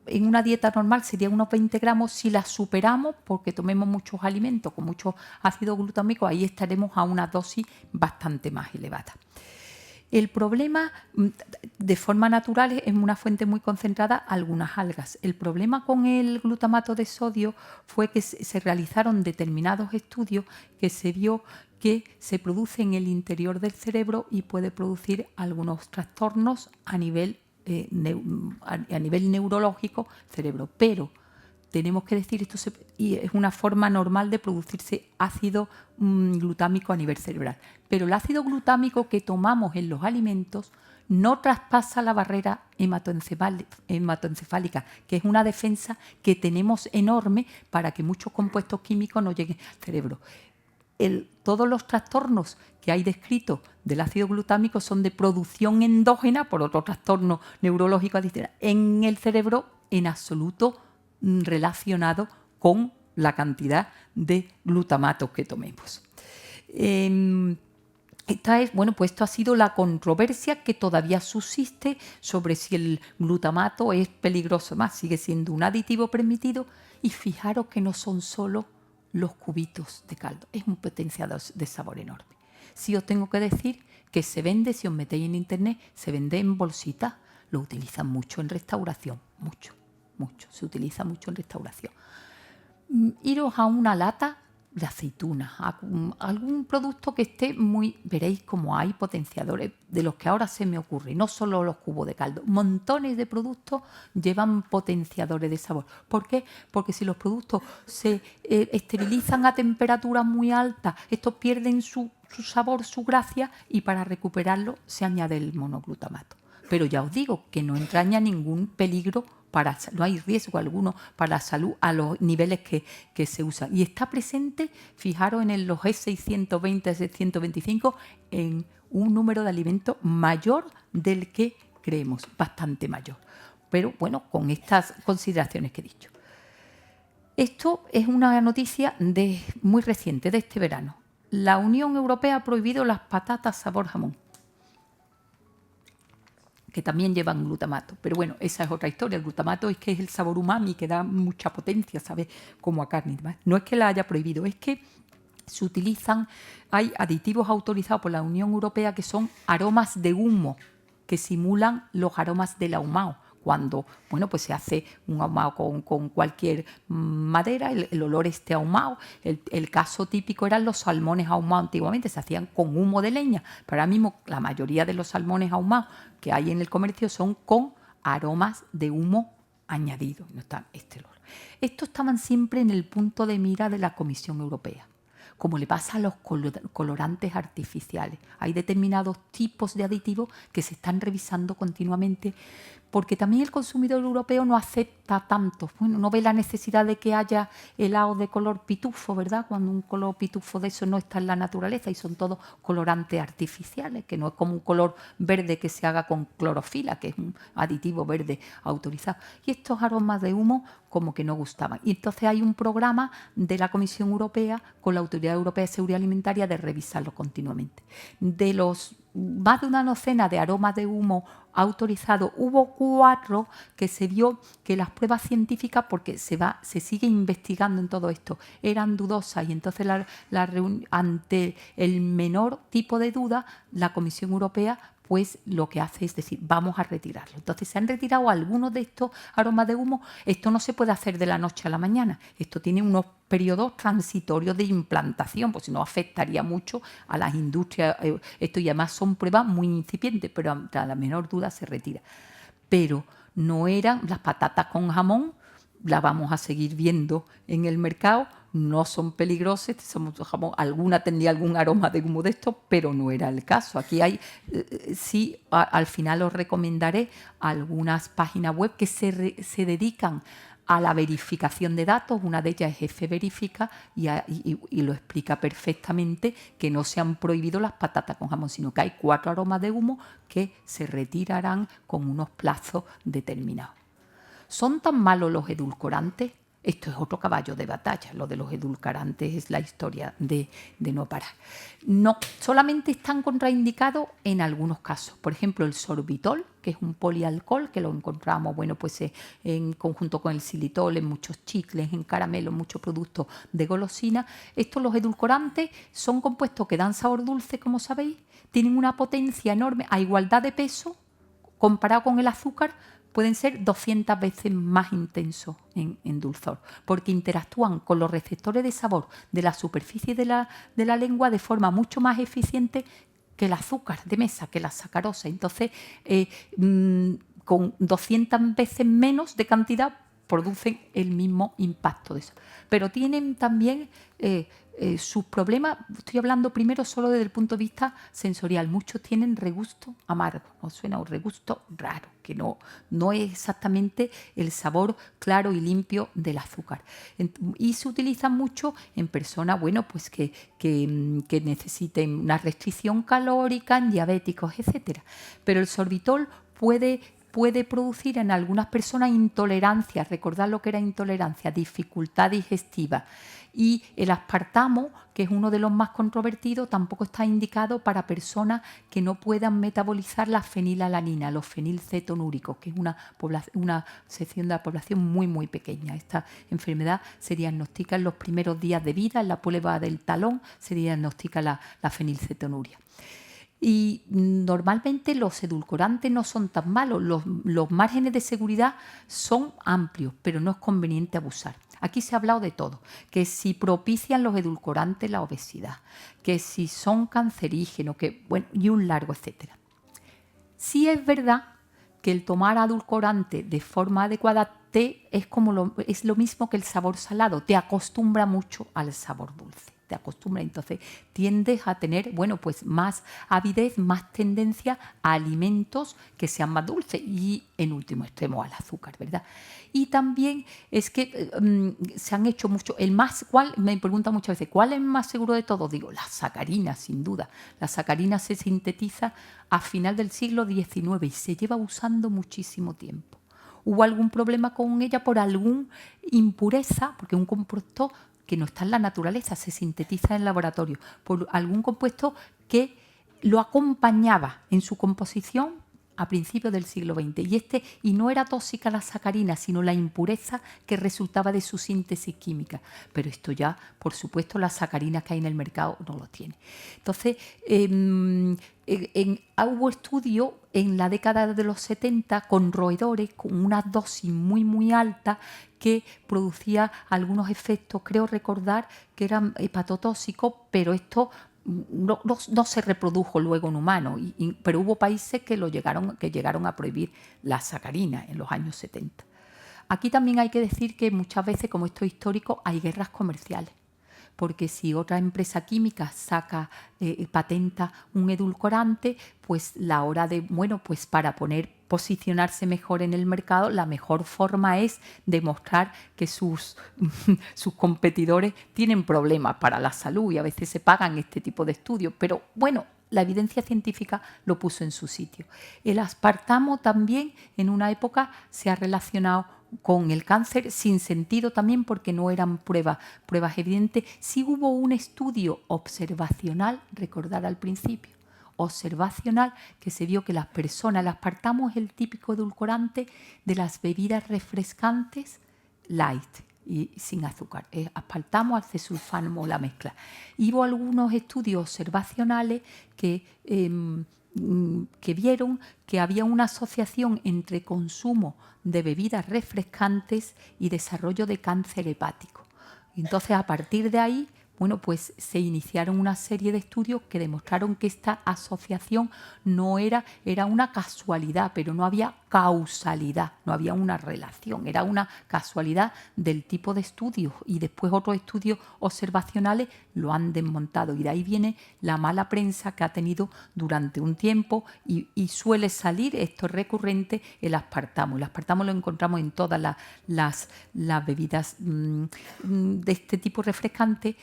Speaker 1: en una dieta normal serían unos 20 gramos, si las superamos porque tomemos muchos alimentos con mucho ácido glutámico, ahí estaremos a una dosis bastante más elevada. El problema, de forma natural, es una fuente muy concentrada, algunas algas. El problema con el glutamato de sodio fue que se realizaron determinados estudios que se vio que se produce en el interior del cerebro y puede producir algunos trastornos a nivel neurológico cerebro. Pero tenemos que decir, y es una forma normal de producirse ácido glutámico a nivel cerebral. Pero el ácido glutámico que tomamos en los alimentos no traspasa la barrera hematoencefálica, que es una defensa que tenemos enorme para que muchos compuestos químicos no lleguen al cerebro. Todos los trastornos que hay descritos del ácido glutámico son de producción endógena por otro trastorno neurológico adicional. En el cerebro, en absoluto relacionado con la cantidad de glutamato que tomemos. Esto ha sido la controversia que todavía subsiste sobre si el glutamato es peligroso, más sigue siendo un aditivo permitido, y fijaros que no son solo los cubitos de caldo, es un potenciador de sabor enorme. Sí os tengo que decir que se vende, si os metéis en internet, se vende en bolsitas, lo utilizan mucho en restauración, mucho, se utiliza mucho en restauración. Iros a una lata de aceitunas, a algún producto que esté veréis como hay potenciadores de los que ahora se me ocurre, no solo los cubos de caldo, montones de productos llevan potenciadores de sabor. ¿Por qué? Porque si los productos se esterilizan a temperaturas muy altas, estos pierden su sabor, su gracia, y para recuperarlo se añade el monoglutamato. Pero ya os digo que no entraña ningún peligro, no hay riesgo alguno para la salud a los niveles que se usan. Y está presente, fijaros, en los E620, E625, en un número de alimentos mayor del que creemos, bastante mayor. Pero bueno, con estas consideraciones que he dicho. Esto es una noticia muy reciente, de este verano. La Unión Europea ha prohibido las patatas sabor jamón, que también llevan glutamato. Pero bueno, esa es otra historia. El glutamato es que es el sabor umami, que da mucha potencia, ¿sabes? Como a carne y demás. No es que la haya prohibido, es que se utilizan, hay aditivos autorizados por la Unión Europea que son aromas de humo, que simulan los aromas del ahumado. Cuando, pues se hace un ahumado con cualquier madera, el olor esté ahumado. El caso típico eran los salmones ahumados antiguamente, se hacían con humo de leña. Pero ahora mismo la mayoría de los salmones ahumados que hay en el comercio son con aromas de humo añadidos. No está este olor. Estos estaban siempre en el punto de mira de la Comisión Europea, como le pasa a los colorantes artificiales. Hay determinados tipos de aditivos que se están revisando continuamente, porque también el consumidor europeo no acepta tanto. Bueno, no ve la necesidad de que haya helado de color pitufo, ¿verdad? Cuando un color pitufo de eso no está en la naturaleza y son todos colorantes artificiales, que no es como un color verde que se haga con clorofila, que es un aditivo verde autorizado. Y estos aromas de humo como que no gustaban. Y entonces hay un programa de la Comisión Europea con la Autoridad Europea de Seguridad Alimentaria de revisarlo continuamente. De los más de una docena de aromas de humo autorizados, hubo 4 que se vio que las pruebas científicas, porque se sigue investigando en todo esto, eran dudosas, y entonces ante el menor tipo de duda, la Comisión Europea pues lo que hace es decir, vamos a retirarlo. Entonces se han retirado algunos de estos aromas de humo. Esto no se puede hacer de la noche a la mañana. Esto tiene unos periodos transitorios de implantación, pues si no afectaría mucho a las industrias. Esto y además son pruebas muy incipientes, pero a la menor duda se retira. Pero no eran las patatas con jamón, las vamos a seguir viendo en el mercado, no son peligrosas, alguna tendría algún aroma de humo de esto, pero no era el caso. Aquí hay, sí, al final os recomendaré algunas páginas web que se dedican a la verificación de datos. Una de ellas es F-Verifica y lo explica perfectamente, que no se han prohibido las patatas con jamón, sino que hay 4 aromas de humo que se retirarán con unos plazos determinados. ¿Son tan malos los edulcorantes? Esto es otro caballo de batalla, lo de los edulcorantes es la historia de no parar. No, solamente están contraindicados en algunos casos. Por ejemplo, el sorbitol, que es un polialcohol, que lo encontramos pues, en conjunto con el xilitol, en muchos chicles, en caramelos, muchos productos de golosina. Estos, los edulcorantes, son compuestos que dan sabor dulce, como sabéis, tienen una potencia enorme a igualdad de peso, comparado con el azúcar, pueden ser 200 veces más intensos en dulzor, porque interactúan con los receptores de sabor de la superficie de la lengua de forma mucho más eficiente que el azúcar de mesa, que la sacarosa. Entonces, con 200 veces menos de cantidad producen el mismo impacto de eso. Pero tienen también sus problemas. Estoy hablando primero solo desde el punto de vista sensorial. Muchos tienen regusto amargo, nos suena un regusto raro, que no es exactamente el sabor claro y limpio del azúcar. Y se utilizan mucho en personas pues que necesiten una restricción calórica, en diabéticos, etc. Pero el sorbitol puede producir en algunas personas intolerancia. Recordad lo que era intolerancia, dificultad digestiva. Y el aspartamo, que es uno de los más controvertidos, tampoco está indicado para personas que no puedan metabolizar la fenilalanina, los fenilcetonúricos, que es una sección de la población muy, muy pequeña. Esta enfermedad se diagnostica en los primeros días de vida, en la prueba del talón se diagnostica la fenilcetonuria. Y normalmente los edulcorantes no son tan malos, los márgenes de seguridad son amplios, pero no es conveniente abusar. Aquí se ha hablado de todo, que si propician los edulcorantes la obesidad, que si son cancerígenos, y un largo etcétera. Sí es verdad que el tomar edulcorante de forma adecuada es lo mismo que el sabor salado, te acostumbra mucho al sabor dulce. Te acostumbra, entonces tiendes a tener, pues más avidez, más tendencia a alimentos que sean más dulces y, en último extremo, al azúcar, ¿verdad? Y también es que se han hecho mucho, me preguntan muchas veces, ¿cuál es más seguro de todo? Digo, la sacarina, sin duda. La sacarina se sintetiza a final del siglo XIX y se lleva usando muchísimo tiempo. ¿Hubo algún problema con ella por alguna impureza? Porque un compuesto que no está en la naturaleza, se sintetiza en el laboratorio, por algún compuesto que lo acompañaba en su composición a principios del siglo XX. Y no era tóxica la sacarina, sino la impureza que resultaba de su síntesis química. Pero esto ya, por supuesto, las sacarinas que hay en el mercado no lo tiene. Entonces, hubo estudios en la década de los 70 con roedores con una dosis muy, muy alta que producía algunos efectos, creo recordar que eran hepatotóxicos, pero esto no se reprodujo luego en humanos, pero hubo países que llegaron a prohibir la sacarina en los años 70. Aquí también hay que decir que muchas veces, como esto es histórico, hay guerras comerciales. Porque si otra empresa química patenta un edulcorante, pues la hora de, pues para posicionarse mejor en el mercado, la mejor forma es demostrar que sus competidores tienen problemas para la salud y a veces se pagan este tipo de estudios. Pero la evidencia científica lo puso en su sitio. El aspartamo también en una época se ha relacionado con el cáncer, sin sentido también porque no eran pruebas evidentes. Sí hubo un estudio observacional, recordar al principio, observacional, que se vio que las personas, el aspartamo es el típico edulcorante de las bebidas refrescantes light y sin azúcar, aspartamo, acesulfamo, la mezcla. Y hubo algunos estudios observacionales que vieron que había una asociación entre consumo de bebidas refrescantes y desarrollo de cáncer hepático. Entonces, a partir de ahí, pues se iniciaron una serie de estudios que demostraron que esta asociación era una casualidad, pero no había causalidad, no había una relación, era una casualidad del tipo de estudios y después otros estudios observacionales lo han desmontado y de ahí viene la mala prensa que ha tenido durante un tiempo y suele salir, esto es recurrente, el aspartamo. El aspartamo lo encontramos en todas las bebidas de este tipo refrescante.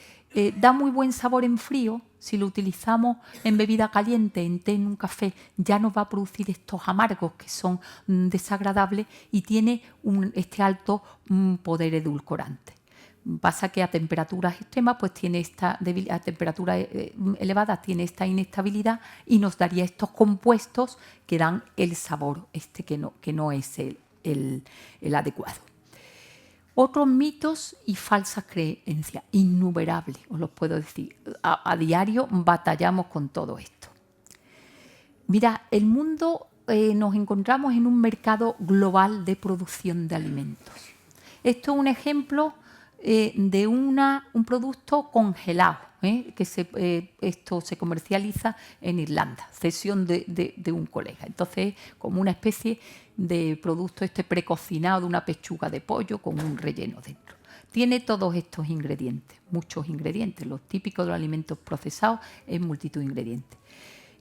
Speaker 1: Da muy buen sabor en frío, Si lo utilizamos en bebida caliente, en té, en un café, ya nos va a producir estos amargos que son desagradables y tiene este alto poder edulcorante. Pasa que a temperaturas extremas, pues tiene esta debilidad, a temperaturas elevadas tiene esta inestabilidad y nos daría estos compuestos que dan el sabor que no es el adecuado. Otros mitos y falsas creencias, innumerables, os los puedo decir. A diario batallamos con todo esto. Mira, el mundo nos encontramos en un mercado global de producción de alimentos. Esto es un ejemplo de un producto congelado, que esto se comercializa en Irlanda, cesión de un colega. Entonces, como una especie de producto precocinado de una pechuga de pollo con un relleno dentro. Tiene todos estos ingredientes, muchos ingredientes. Los típicos de los alimentos procesados es multitud de ingredientes.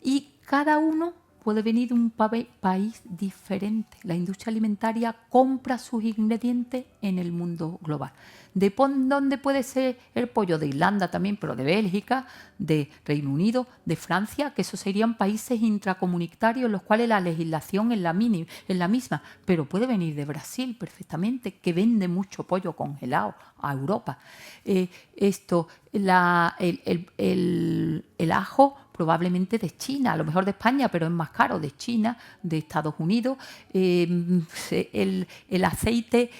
Speaker 1: Y cada uno puede venir de un país diferente. La industria alimentaria compra sus ingredientes en el mundo global. ¿De dónde puede ser el pollo? De Irlanda también, pero de Bélgica, de Reino Unido, de Francia, que esos serían países intracomunitarios en los cuales la legislación es la misma, pero puede venir de Brasil perfectamente, que vende mucho pollo congelado a Europa. El ajo probablemente de China, a lo mejor de España, pero es más caro, de China, de Estados Unidos. El aceite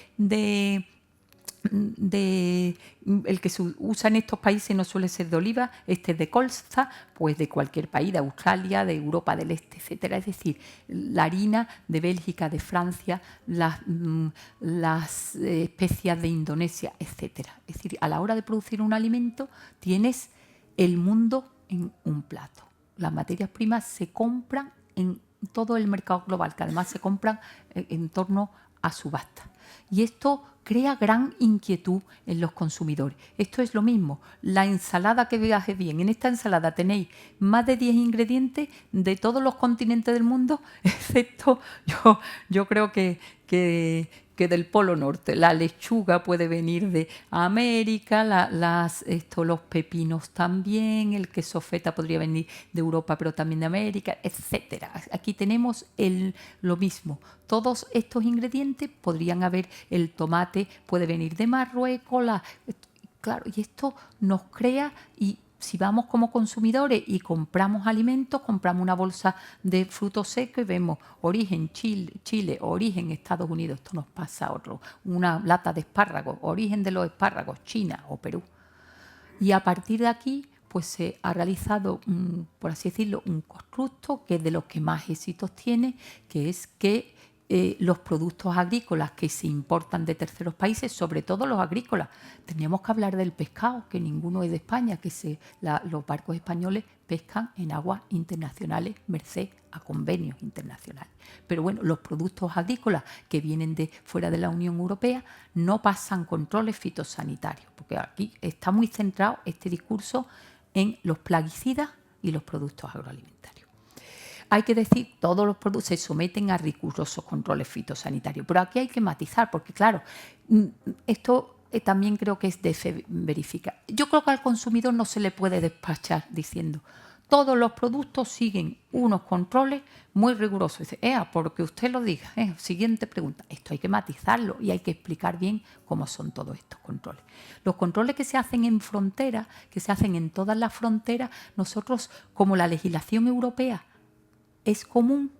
Speaker 1: el que se usa en estos países no suele ser de oliva, este es de colza, pues de cualquier país, de Australia, de Europa del Este, etcétera. Es decir, la harina de Bélgica, de Francia, las especias de Indonesia, etcétera. Es decir, a la hora de producir un alimento tienes el mundo en un plato. Las materias primas se compran en todo el mercado global, que además se compran en torno a subasta. Y esto crea gran inquietud en los consumidores. Esto es lo mismo, la ensalada que viaje bien. En esta ensalada tenéis más de 10 ingredientes de todos los continentes del mundo, excepto yo creo que del Polo Norte. La lechuga puede venir de América, los pepinos también, el queso feta podría venir de Europa, pero también de América, etcétera. Aquí tenemos lo mismo. Todos estos ingredientes podrían haber, el tomate puede venir de Marruecos, claro, y esto nos crea, y si vamos como consumidores y compramos alimentos, compramos una bolsa de frutos secos y vemos origen Chile, origen Estados Unidos, esto nos pasa a otro, una lata de espárragos, origen de los espárragos, China o Perú. Y a partir de aquí, pues se ha realizado, por así decirlo, un constructo que es de los que más éxitos tiene, que es que los productos agrícolas que se importan de terceros países, sobre todo los agrícolas. Teníamos que hablar del pescado, que ninguno es de España, que los barcos españoles pescan en aguas internacionales merced a convenios internacionales. Pero bueno, los productos agrícolas que vienen de fuera de la Unión Europea no pasan controles fitosanitarios, porque aquí está muy centrado este discurso en los plaguicidas y los productos agroalimentarios. Hay que decir, todos los productos se someten a rigurosos controles fitosanitarios, pero aquí hay que matizar, porque claro, esto también creo que es de verificar. Yo creo que al consumidor no se le puede despachar diciendo, todos los productos siguen unos controles muy rigurosos. Dice, porque usted lo diga. Siguiente pregunta. Esto hay que matizarlo y hay que explicar bien cómo son todos estos controles. Los controles que se hacen en frontera, que se hacen en todas las fronteras, nosotros, como la legislación europea es común,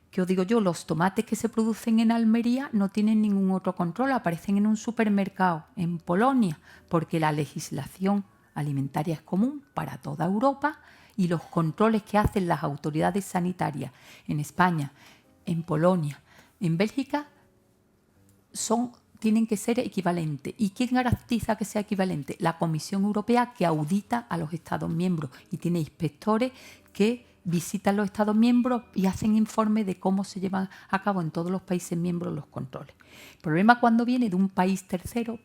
Speaker 1: que os digo yo, los tomates que se producen en Almería no tienen ningún otro control, aparecen en un supermercado en Polonia, porque la legislación alimentaria es común para toda Europa y los controles que hacen las autoridades sanitarias en España, en Polonia, en Bélgica, tienen que ser equivalentes. ¿Y quién garantiza que sea equivalente? La Comisión Europea, que audita a los Estados miembros y tiene inspectores que visitan los Estados miembros y hacen informe de cómo se llevan a cabo en todos los países miembros los controles. El problema cuando viene de un país tercero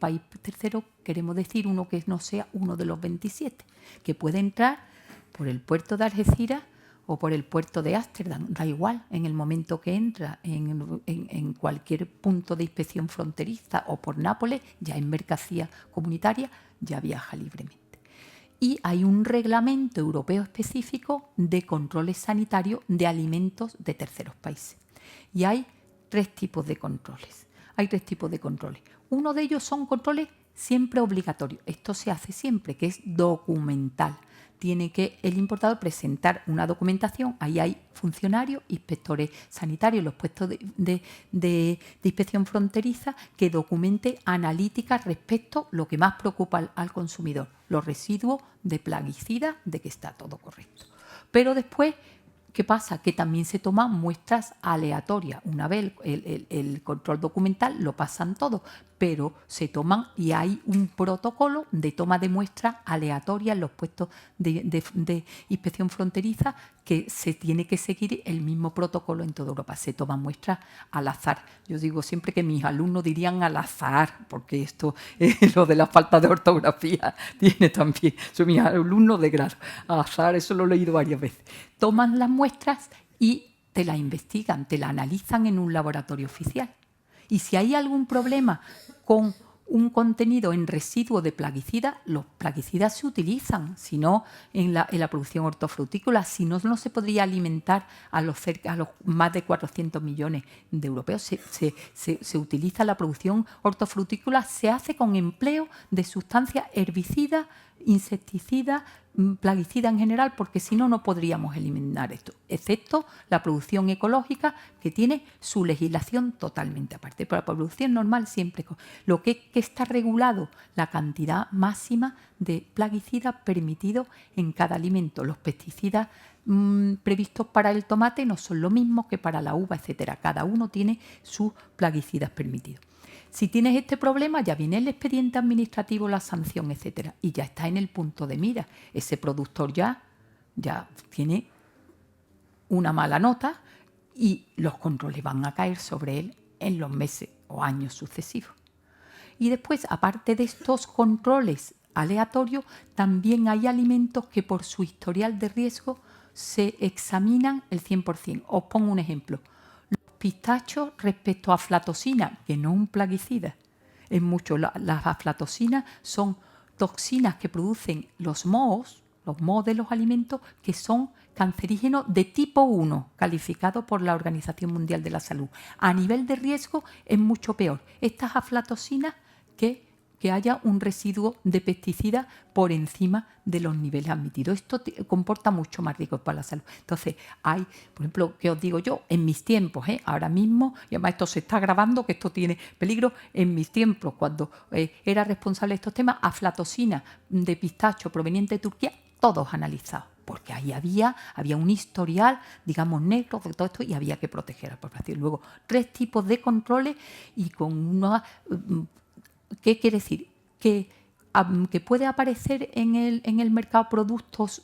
Speaker 1: queremos decir uno que no sea uno de los 27, que puede entrar por el puerto de Algeciras o por el puerto de Ámsterdam, da igual, en el momento que entra en cualquier punto de inspección fronteriza o por Nápoles, ya en mercancía comunitaria, ya viaja libremente. y hay un reglamento europeo específico de controles sanitarios de alimentos de terceros países. Y hay tres tipos de controles. Uno de ellos son controles siempre obligatorios. Esto se hace siempre, que es documental. Tiene que el importador presentar una documentación. Ahí hay funcionarios, inspectores sanitarios, los puestos de inspección fronteriza que documente analíticas respecto a lo que más preocupa al consumidor, los residuos de plaguicidas, de que está todo correcto. Pero después, ¿qué pasa? Que también se toman muestras aleatorias. Una vez el control documental lo pasan todo, pero se toman y hay un protocolo de toma de muestras aleatorias en los puestos de inspección fronteriza que se tiene que seguir el mismo protocolo en toda Europa. Se toman muestras al azar. Yo digo siempre que mis alumnos dirían al azar, porque esto lo de la falta de ortografía tiene también. Son mis alumnos de grado. Al azar, eso lo he leído varias veces. Toman las muestras y te las investigan, te las analizan en un laboratorio oficial. Y si hay algún problema con un contenido en residuos de plaguicidas, los plaguicidas se utilizan, si no en la producción hortofrutícola, si no, no se podría alimentar a los más de 400 millones de europeos. Se utiliza la producción hortofrutícola, se hace con empleo de sustancias herbicidas, insecticidas, plaguicidas en general, porque si no, no podríamos eliminar esto, excepto la producción ecológica, que tiene su legislación totalmente aparte. Pero la producción normal siempre, lo que está regulado, la cantidad máxima de plaguicidas permitidos en cada alimento. Los pesticidas previstos para el tomate no son lo mismo que para la uva, etcétera. Cada uno tiene sus plaguicidas permitidos. Si tienes este problema, ya viene el expediente administrativo, la sanción, etcétera, y ya está en el punto de mira. Ese productor ya tiene una mala nota y los controles van a caer sobre él en los meses o años sucesivos. Y después, aparte de estos controles aleatorios, también hay alimentos que por su historial de riesgo se examinan el 100%. Os pongo un ejemplo. Pistachos respecto a aflatoxina, que no es un plaguicida. Es mucho. Las aflatoxinas son toxinas que producen los mohos de los alimentos, que son cancerígenos de tipo 1, calificados por la Organización Mundial de la Salud. A nivel de riesgo es mucho peor estas aflatoxinas que haya un residuo de pesticidas por encima de los niveles admitidos. Esto comporta mucho más riesgo para la salud. Entonces, hay, por ejemplo, ¿qué os digo yo? En mis tiempos, ahora mismo, y además esto se está grabando, que esto tiene peligro, en mis tiempos, cuando era responsable de estos temas, aflatoxina de pistacho proveniente de Turquía, todos analizados, porque ahí había un historial, digamos, negro de todo esto y había que proteger a la población. Luego, 3 tipos de controles y con una... ¿Qué quiere decir? Que puede aparecer en el mercado productos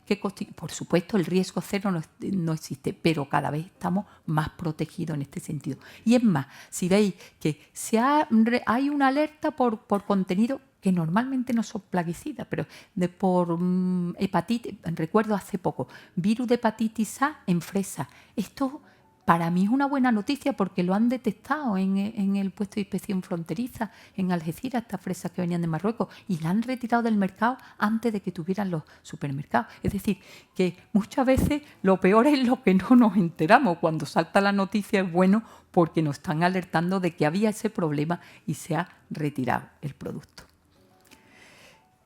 Speaker 1: que por supuesto el riesgo cero no existe, pero cada vez estamos más protegidos en este sentido. Y es más, si veis que hay una alerta por contenido que normalmente no son plaguicidas, pero por hepatitis, recuerdo hace poco, virus de hepatitis A en fresa. Esto para mí es una buena noticia porque lo han detectado en el puesto de inspección fronteriza en Algeciras, estas fresas que venían de Marruecos, y la han retirado del mercado antes de que tuvieran los supermercados. Es decir, que muchas veces lo peor es lo que no nos enteramos. Cuando salta la noticia es bueno porque nos están alertando de que había ese problema y se ha retirado el producto.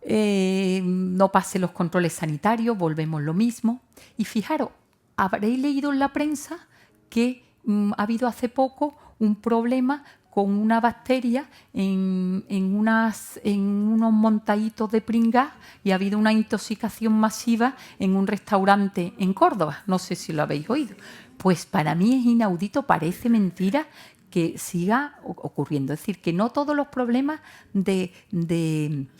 Speaker 1: No pase los controles sanitarios, volvemos lo mismo. Y fijaros, habréis leído en la prensa que ha habido hace poco un problema con una bacteria en unos montaditos de pringás y ha habido una intoxicación masiva en un restaurante en Córdoba. No sé si lo habéis oído. Pues para mí es inaudito, parece mentira que siga ocurriendo. Es decir, que no todos los problemas de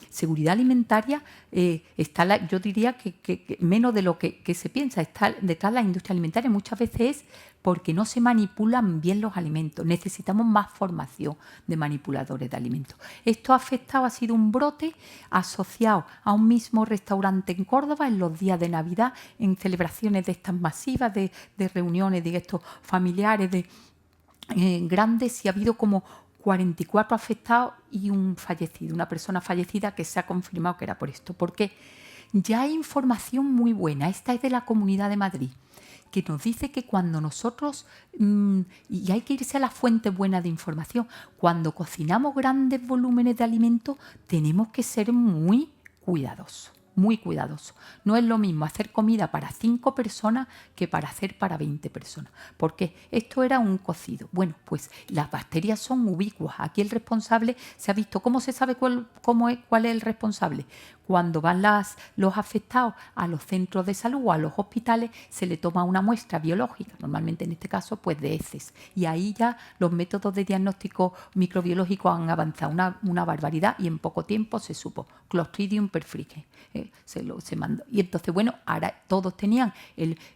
Speaker 1: seguridad alimentaria yo diría que menos de lo que se piensa, está detrás de la industria alimentaria. Muchas veces es porque no se manipulan bien los alimentos. Necesitamos más formación de manipuladores de alimentos. Esto ha sido un brote asociado a un mismo restaurante en Córdoba en los días de Navidad, en celebraciones de estas masivas, de reuniones de estos familiares, grandes, y ha habido como 44 afectados y un fallecido, una persona fallecida que se ha confirmado que era por esto. Porque ya hay información muy buena, esta es de la Comunidad de Madrid, que nos dice que cuando nosotros, y hay que irse a la fuente buena de información, cuando cocinamos grandes volúmenes de alimentos tenemos que ser muy cuidadosos. Muy cuidadoso. No es lo mismo hacer comida para 5 personas que para hacer para 20 personas. Porque esto era un cocido. Bueno, pues las bacterias son ubicuas. Aquí el responsable se ha visto. ¿Cómo se sabe cuál es el responsable? Cuando van los afectados a los centros de salud o a los hospitales, se le toma una muestra biológica, normalmente en este caso pues de heces. Y ahí ya los métodos de diagnóstico microbiológico han avanzado una barbaridad y en poco tiempo se supo. Clostridium perfringens. Se mandó. Y entonces, bueno, ahora todos tenían,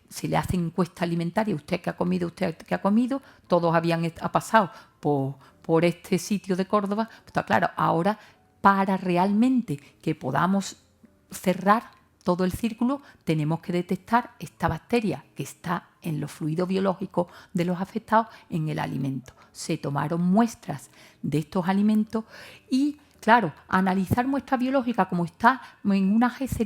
Speaker 1: se le hace encuesta alimentaria, usted que ha comido, todos ha pasado por este sitio de Córdoba, pues está claro, ahora para realmente que podamos cerrar todo el círculo, tenemos que detectar esta bacteria que está en los fluidos biológicos de los afectados en el alimento. Se tomaron muestras de estos alimentos y, claro, analizar muestra biológica como está en una GES,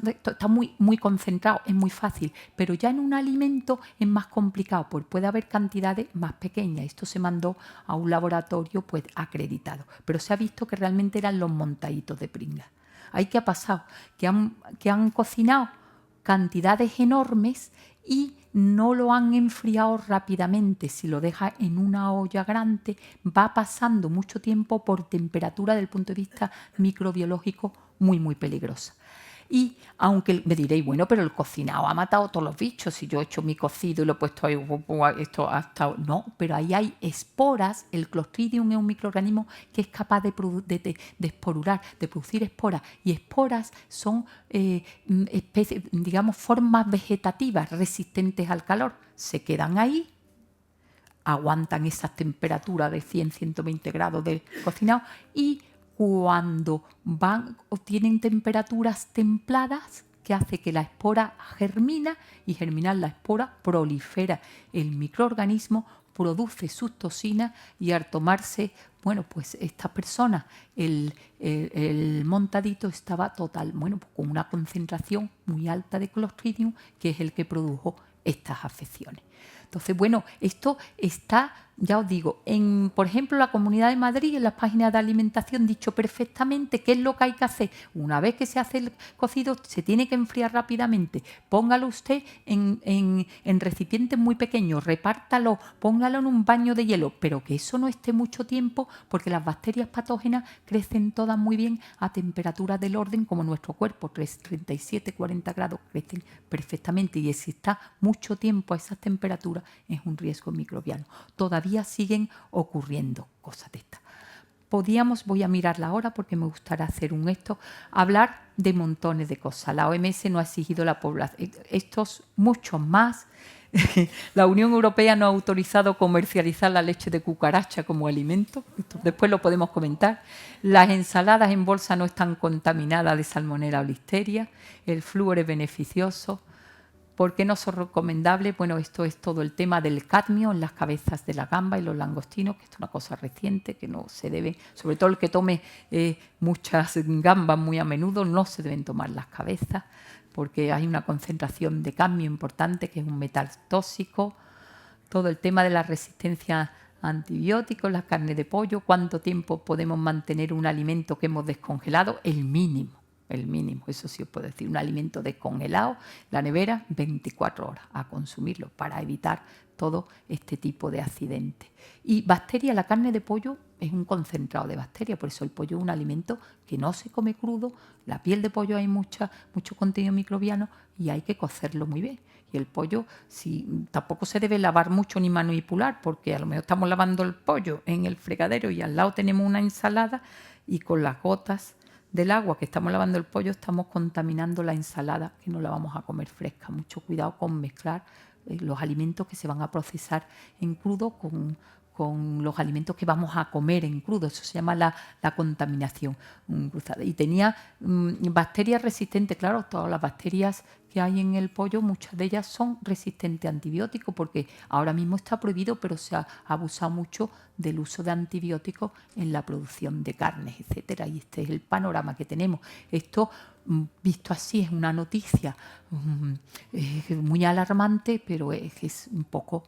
Speaker 1: está muy concentrado, es muy fácil, pero ya en un alimento es más complicado, pues puede haber cantidades más pequeñas. Esto se mandó a un laboratorio pues acreditado, pero se ha visto que realmente eran los montaditos de pringas. ¿Ahí qué ha pasado? Que han cocinado cantidades enormes y no lo han enfriado rápidamente. Si lo deja en una olla grande, va pasando mucho tiempo por temperatura del punto de vista microbiológico muy peligrosa. Y aunque me diréis, bueno, pero el cocinado ha matado a todos los bichos, si yo he hecho mi cocido y lo he puesto ahí, esto ha estado... No, pero ahí hay esporas, el Clostridium es un microorganismo que es capaz de esporular, de producir esporas, y esporas son especies, digamos, formas vegetativas resistentes al calor, se quedan ahí, aguantan esas temperaturas de 100-120 grados del cocinado y cuando obtienen temperaturas templadas, que hace que la espora germina y germinar la espora prolifera el microorganismo, produce sus toxinas y al tomarse, bueno, pues esta persona, el montadito estaba pues con una concentración muy alta de Clostridium, que es el que produjo estas afecciones. Entonces, bueno, esto está, ya os digo, por ejemplo, la Comunidad de Madrid, en las páginas de alimentación, dicho perfectamente qué es lo que hay que hacer. Una vez que se hace el cocido, se tiene que enfriar rápidamente. Póngalo usted en recipientes muy pequeños, repártalo, póngalo en un baño de hielo, pero que eso no esté mucho tiempo, porque las bacterias patógenas crecen todas muy bien a temperaturas del orden como nuestro cuerpo, 37-40 grados, crecen perfectamente, y si está mucho tiempo a esas temperaturas es un riesgo microbiano. Todavía siguen ocurriendo cosas de estas. Voy a mirarla ahora porque me gustaría hacer hablar de montones de cosas. La OMS no ha exigido la población, estos muchos más. La Unión Europea no ha autorizado comercializar la leche de cucaracha como alimento. Esto después lo podemos comentar. Las ensaladas en bolsa no están contaminadas de salmonela o listeria. El flúor es beneficioso. ¿Por qué no son recomendables? Bueno, esto es todo el tema del cadmio en las cabezas de la gamba y los langostinos, que es una cosa reciente que no se debe, sobre todo el que tome muchas gambas muy a menudo, no se deben tomar las cabezas porque hay una concentración de cadmio importante, que es un metal tóxico. Todo el tema de la resistencia a antibióticos, la carne de pollo, cuánto tiempo podemos mantener un alimento que hemos descongelado, el mínimo, eso sí os puedo decir, un alimento descongelado, la nevera, 24 horas a consumirlo para evitar todo este tipo de accidentes. Y bacterias, la carne de pollo es un concentrado de bacterias, por eso el pollo es un alimento que no se come crudo, la piel de pollo hay mucho contenido microbiano y hay que cocerlo muy bien. Y el pollo tampoco se debe lavar mucho ni manipular, porque a lo mejor estamos lavando el pollo en el fregadero y al lado tenemos una ensalada y con las gotas del agua que estamos lavando el pollo estamos contaminando la ensalada, que no la vamos a comer fresca. Mucho cuidado con mezclar los alimentos que se van a procesar en crudo con los alimentos que vamos a comer en crudo. Eso se llama la contaminación cruzada. Y tenía bacterias resistentes. Claro, todas las bacterias que hay en el pollo, muchas de ellas son resistentes a antibióticos, porque ahora mismo está prohibido, pero se ha abusado mucho del uso de antibióticos en la producción de carnes, etcétera. Y este es el panorama que tenemos. Esto, visto así, es una noticia muy alarmante, pero es un poco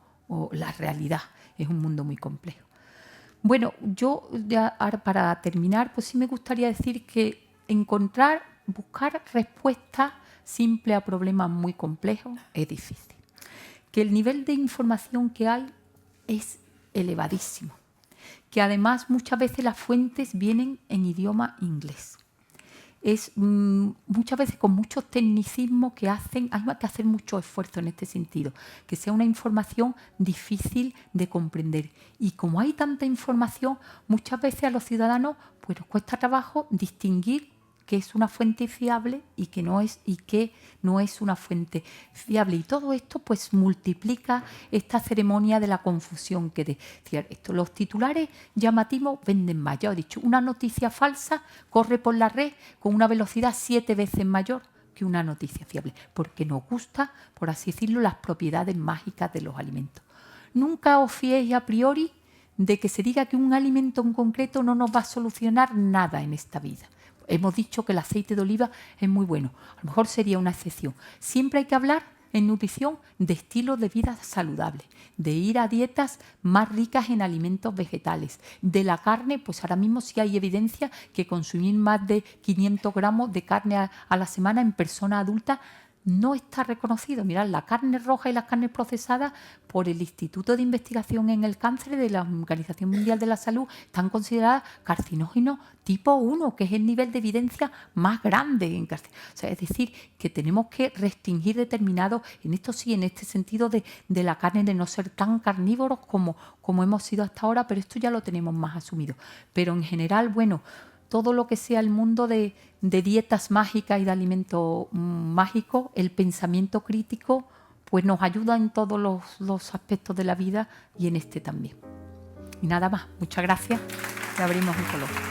Speaker 1: la realidad. Es un mundo muy complejo. Bueno, yo ya ahora para terminar, pues sí me gustaría decir que buscar respuestas simples a problemas muy complejos es difícil. Que el nivel de información que hay es elevadísimo. Que además muchas veces las fuentes vienen en idioma inglés. Es muchas veces con muchos tecnicismos que hay que hacer mucho esfuerzo en este sentido, que sea una información difícil de comprender. Y como hay tanta información, muchas veces a los ciudadanos pues nos cuesta trabajo distinguir qué es una fuente fiable y qué no es una fuente fiable. Y todo esto pues multiplica esta ceremonia de la confusión que decía esto. Los titulares llamativos venden más. Ya he dicho, una noticia falsa corre por la red con una velocidad 7 veces mayor que una noticia fiable, porque nos gusta, por así decirlo, las propiedades mágicas de los alimentos. Nunca os fiéis a priori de que se diga que un alimento en concreto no nos va a solucionar nada en esta vida. Hemos dicho que el aceite de oliva es muy bueno. A lo mejor sería una excepción. Siempre hay que hablar en nutrición de estilos de vida saludables, de ir a dietas más ricas en alimentos vegetales. De la carne, pues ahora mismo sí hay evidencia que consumir más de 500 gramos de carne a la semana en personas adultas no está reconocido. Mirad, la carne roja y las carnes procesadas por el Instituto de Investigación en el Cáncer de la Organización Mundial de la Salud están consideradas carcinógenos tipo 1, que es el nivel de evidencia más grande en cáncer. O sea, es decir, que tenemos que restringir determinados, en esto sí, en este sentido de la carne, de no ser tan carnívoros como hemos sido hasta ahora, pero esto ya lo tenemos más asumido. Pero en general, bueno, todo lo que sea el mundo de dietas mágicas y de alimentos mágicos, el pensamiento crítico, pues nos ayuda en todos los aspectos de la vida y en este también. Y nada más, muchas gracias y abrimos un coloquio.